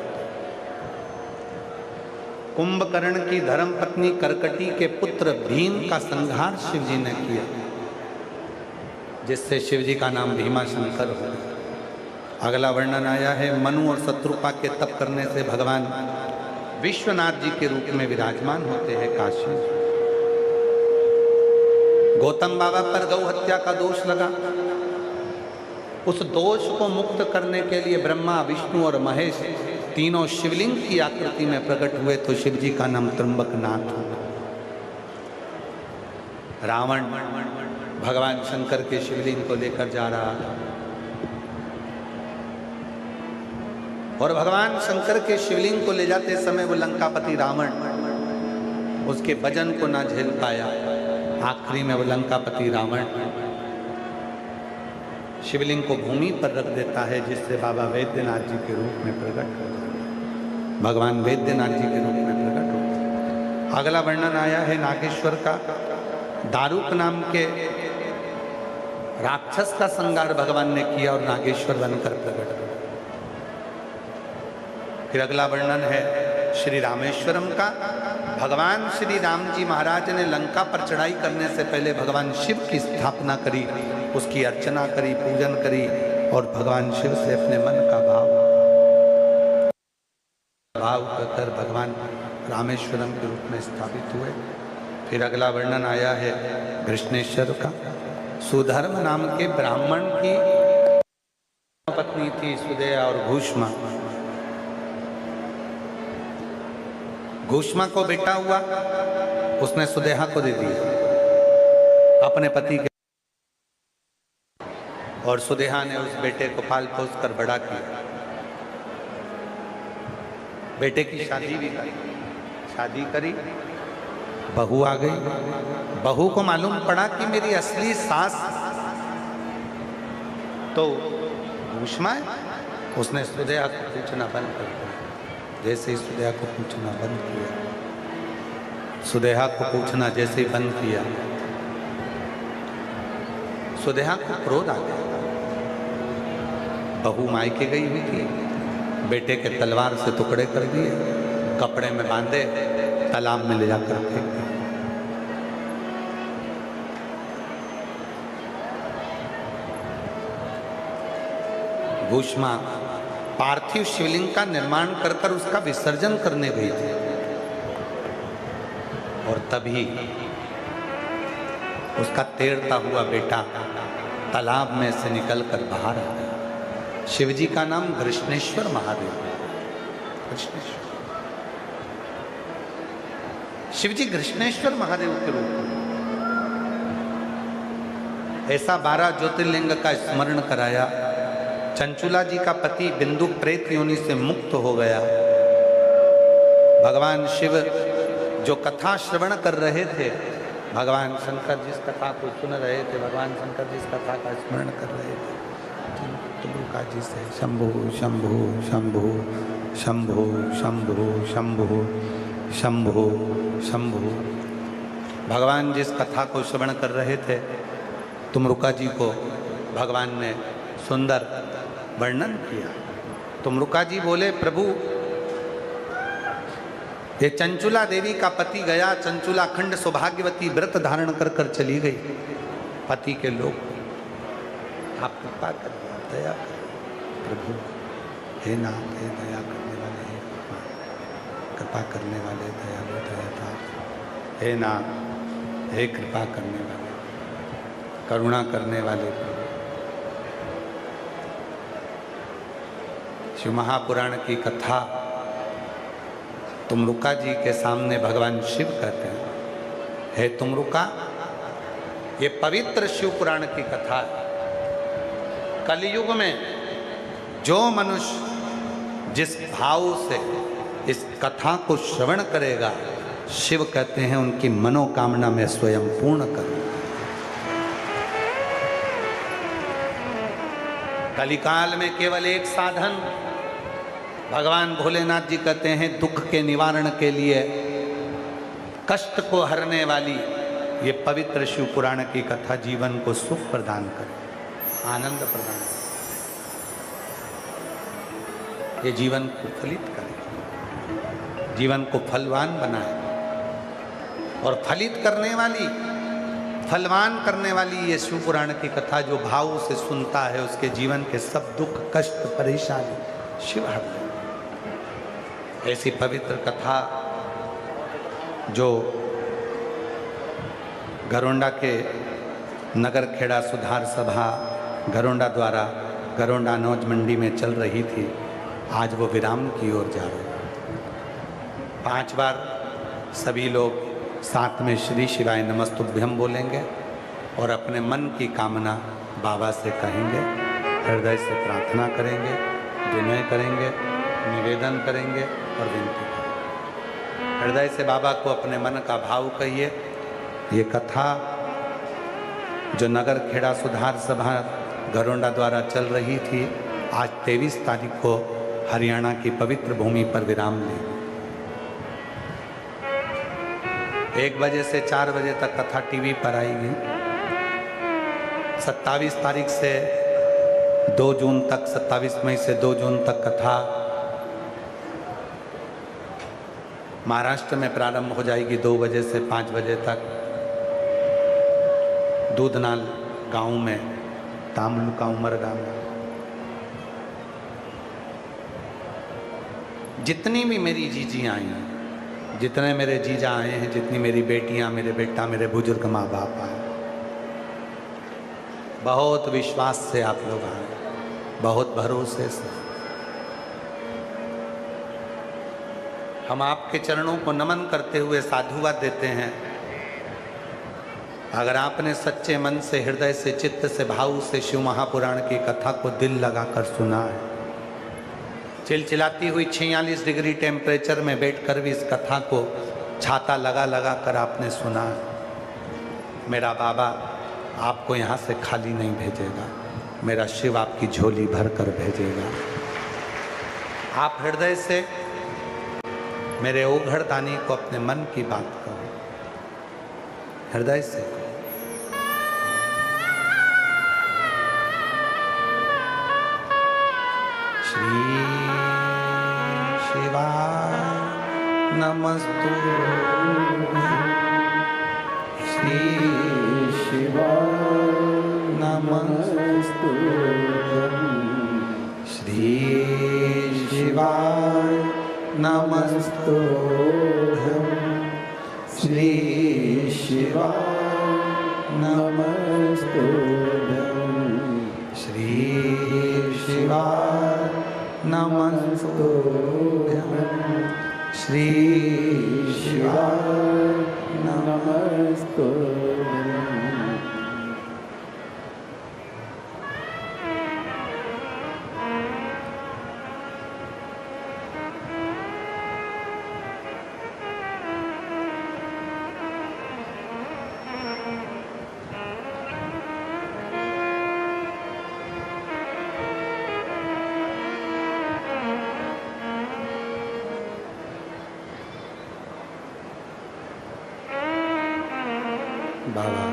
कुंभकर्ण की धर्म पत्नी करकटी के पुत्र भीम का संहार शिव जी ने किया, जिससे शिव जी का नाम भीमाशंकर हो गया। अगला वर्णन आया है मनु और शत्रुपा के तप करने से भगवान विश्वनाथ जी के रूप में विराजमान होते हैं काशी। गौतम बाबा पर गौ हत्या का दोष लगा, उस दोष को मुक्त करने के लिए ब्रह्मा विष्णु और महेश तीनों शिवलिंग की आकृति में प्रकट हुए, तो शिव जी का नाम त्र्यंबकनाथ हो। रावण भगवान शंकर के शिवलिंग को लेकर जा रहा, और भगवान शंकर के शिवलिंग को ले जाते समय वो लंकापति रावण उसके वजन को ना झेल पाया। आखिरी में वो लंकापति रावण शिवलिंग को भूमि पर रख देता है, जिससे बाबा वैद्यनाथ जी के रूप में प्रकट हो जाते हैं। भगवान वैद्यनाथ जी के रूप में प्रकट होते हैं। अगला वर्णन आया है नागेश्वर का। दारूक नाम के राक्षस का संहार भगवान ने किया और नागेश्वर बनकर प्रकट हुए। फिर अगला वर्णन है श्री रामेश्वरम का। भगवान श्री राम जी महाराज ने लंका पर चढ़ाई करने से पहले भगवान शिव की स्थापना करी, उसकी अर्चना करी, पूजन करी और भगवान शिव से अपने मन का भाव कर भगवान रामेश्वरम के रूप में स्थापित हुए। फिर अगला वर्णन आया है कृष्णेश्वर का। सुधर्म नाम के ब्राह्मण की पत्नी थी सुदया और घूष्मा। घूष्मा को बेटा हुआ, उसने सुदेहा को दे दिया अपने पति के, और सुदेहा ने उस बेटे को पाल पोस कर बड़ा किया। बेटे की शादी भी करी, शादी करी, बहू आ गई। बहू को मालूम पड़ा कि मेरी असली सास तो घूष्मा है। उसने सुदेहा को पूछना बंद कर दिया। जैसे ही सुदेहा को पूछना बंद किया, सुदेहा को पूछना जैसे ही बंद किया, सुदेहा को क्रोध आ गया। बहू मायके गई हुई थी, बेटे के तलवार से टुकड़े कर दिए, कपड़े में बांधे, तालाब में ले जाकर फेंक दिए। घूष्मा पार्थिव शिवलिंग का निर्माण कर कर उसका विसर्जन करने गई थी, और तभी उसका तैरता हुआ बेटा तालाब में से निकलकर बाहर आ गया। शिवजी का नाम कृष्णेश्वर महादेव। कृष्णेश्वर शिवजी कृष्णेश्वर महादेव के रूप में ऐसा 12 ज्योतिर्लिंग का स्मरण कराया। चंचुला जी का पति बिंदु प्रेत योनि से मुक्त हो गया। भगवान शिव जो कथा श्रवण कर रहे थे, भगवान शंकर जिस कथा को सुन रहे थे, भगवान शंकर जिस कथा का स्मरण कर रहे थे, तुलुका जी से शंभु शंभु शंभु शंभु शंभु शंभु शंभु शंभु। भगवान जिस कथा को श्रवण कर रहे थे, तुमरुका जी को भगवान ने सुंदर वर्णन किया। तुमरुका जी बोले, प्रभु ये चंचुला देवी का पति गया, चंचुला खंड सौभाग्यवती व्रत धारण कर कर चली गई। पति के लोग आप कृपा कर दया कर प्रभु, हे नाथ, हे दया करने वाले, हे कृपा करने वाले, दयालु दयाता, हे नाथ, हे कृपा करने वाले, करुणा करने वाले। शिव महापुराण की कथा तुमरुका जी के सामने भगवान शिव कहते हैं, हे तुमरुका, ये पवित्र शिव पुराण की कथा है। कलयुग में जो मनुष्य जिस भाव से इस कथा को श्रवण करेगा, शिव कहते हैं उनकी मनोकामना में स्वयं पूर्ण कर। कलिकाल में केवल एक साधन भगवान भोलेनाथ जी कहते हैं, दुख के निवारण के लिए, कष्ट को हरने वाली ये पवित्र शिव पुराण की कथा जीवन को सुख प्रदान करे, आनंद प्रदान करे, ये जीवन को फलित करे, जीवन को फलवान बनाए। और फलित करने वाली, फलवान करने वाली ये शिव पुराण की कथा जो भाव से सुनता है, उसके जीवन के सब दुख, कष्ट, परेशानी शिव हर ले। ऐसी पवित्र कथा जो घरोंडा के नगर खेड़ा सुधार सभा घरोंडा द्वारा घरोंडा अनोज मंडी में चल रही थी, आज वो विराम की ओर जा रही है। 5 बार सभी लोग साथ में श्री शिवाय नमस्तुभ्यम बोलेंगे और अपने मन की कामना बाबा से कहेंगे, हृदय से प्रार्थना करेंगे, विनय करेंगे, निवेदन करेंगे और विनती करेंगे। हृदय से बाबा को अपने मन का भाव कहिए। ये कथा जो नगर खेड़ा सुधार सभा घरोंडा द्वारा चल रही थी, आज 23 तारीख को हरियाणा की पवित्र भूमि पर विराम लेगी। 1 बजे से 4 बजे तक कथा टीवी पर आएगी। 27 तारीख से 2 जून तक, 27 मई से 2 जून तक कथा महाराष्ट्र में प्रारंभ हो जाएगी। 2 बजे से 5 बजे तक दूधनाल गांव में, तामलुका उमरगा में। जितनी भी मेरी जीजियाँ आई हैं, जितने मेरे जीजा आए हैं, जितनी मेरी बेटियां, मेरे बेटा, मेरे बुजुर्ग माँ बाप आए, बहुत विश्वास से आप लोग आए, बहुत भरोसे से। हम आपके चरणों को नमन करते हुए साधुवाद देते हैं। अगर आपने सच्चे मन से, हृदय से, चित्त से, भाव से शिव महापुराण की कथा को दिल लगाकर सुना है, चिलचिलाती हुई 46 डिग्री टेम्परेचर में बैठकर भी इस कथा को छाता लगा लगा कर आपने सुना है, मेरा बाबा आपको यहाँ से खाली नहीं भेजेगा। मेरा शिव आपकी झोली भर कर भेजेगा। आप हृदय से मेरे ओघड़ दानी को अपने मन की बात कहो, हृदय से। श्री शिवाय नमस्तुभ्यं, श्री शिवाय नमस्तुभ्यं, श्री शिवाय नमस्तुभ्यं, श्री शिवाय नमस्तुभ्यं, श्री शिवाय नमस्तुभ्यं, श्री शिवाय नमस्तुभ्यं। बाबा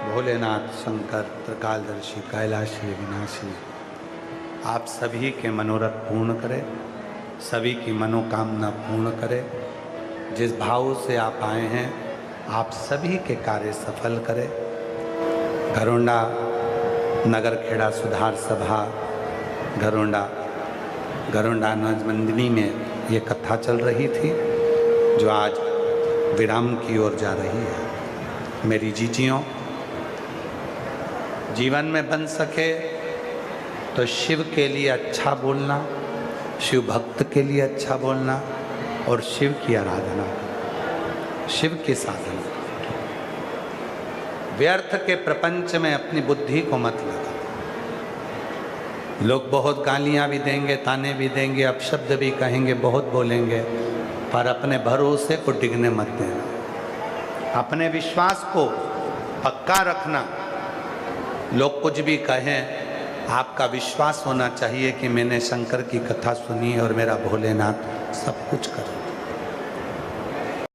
भोलेनाथ, शंकर, त्रिकालदर्शी, कैलाशी, विनाशी, आप सभी के मनोरथ पूर्ण करें, सभी की मनोकामना पूर्ण करें। जिस भाव से आप आए हैं, आप सभी के कार्य सफल करें। घरोंडा नगर खेड़ा सुधार सभा घरोंडा नजमंदिनी में ये कथा चल रही थी, जो आज विराम की ओर जा रही है। मेरी जीजियों, जीवन में बन सके तो शिव के लिए अच्छा बोलना, शिव भक्त के लिए अच्छा बोलना और शिव की आराधना, शिव की साधना। व्यर्थ के प्रपंच में अपनी बुद्धि को मत लगा। लोग बहुत गालियां भी देंगे, ताने भी देंगे, अपशब्द भी कहेंगे, बहुत बोलेंगे, पर अपने भरोसे को डिगने मत देना। अपने विश्वास को पक्का रखना। लोग कुछ भी कहें, आपका विश्वास होना चाहिए कि मैंने शंकर की कथा सुनी और मेरा भोलेनाथ सब कुछ कर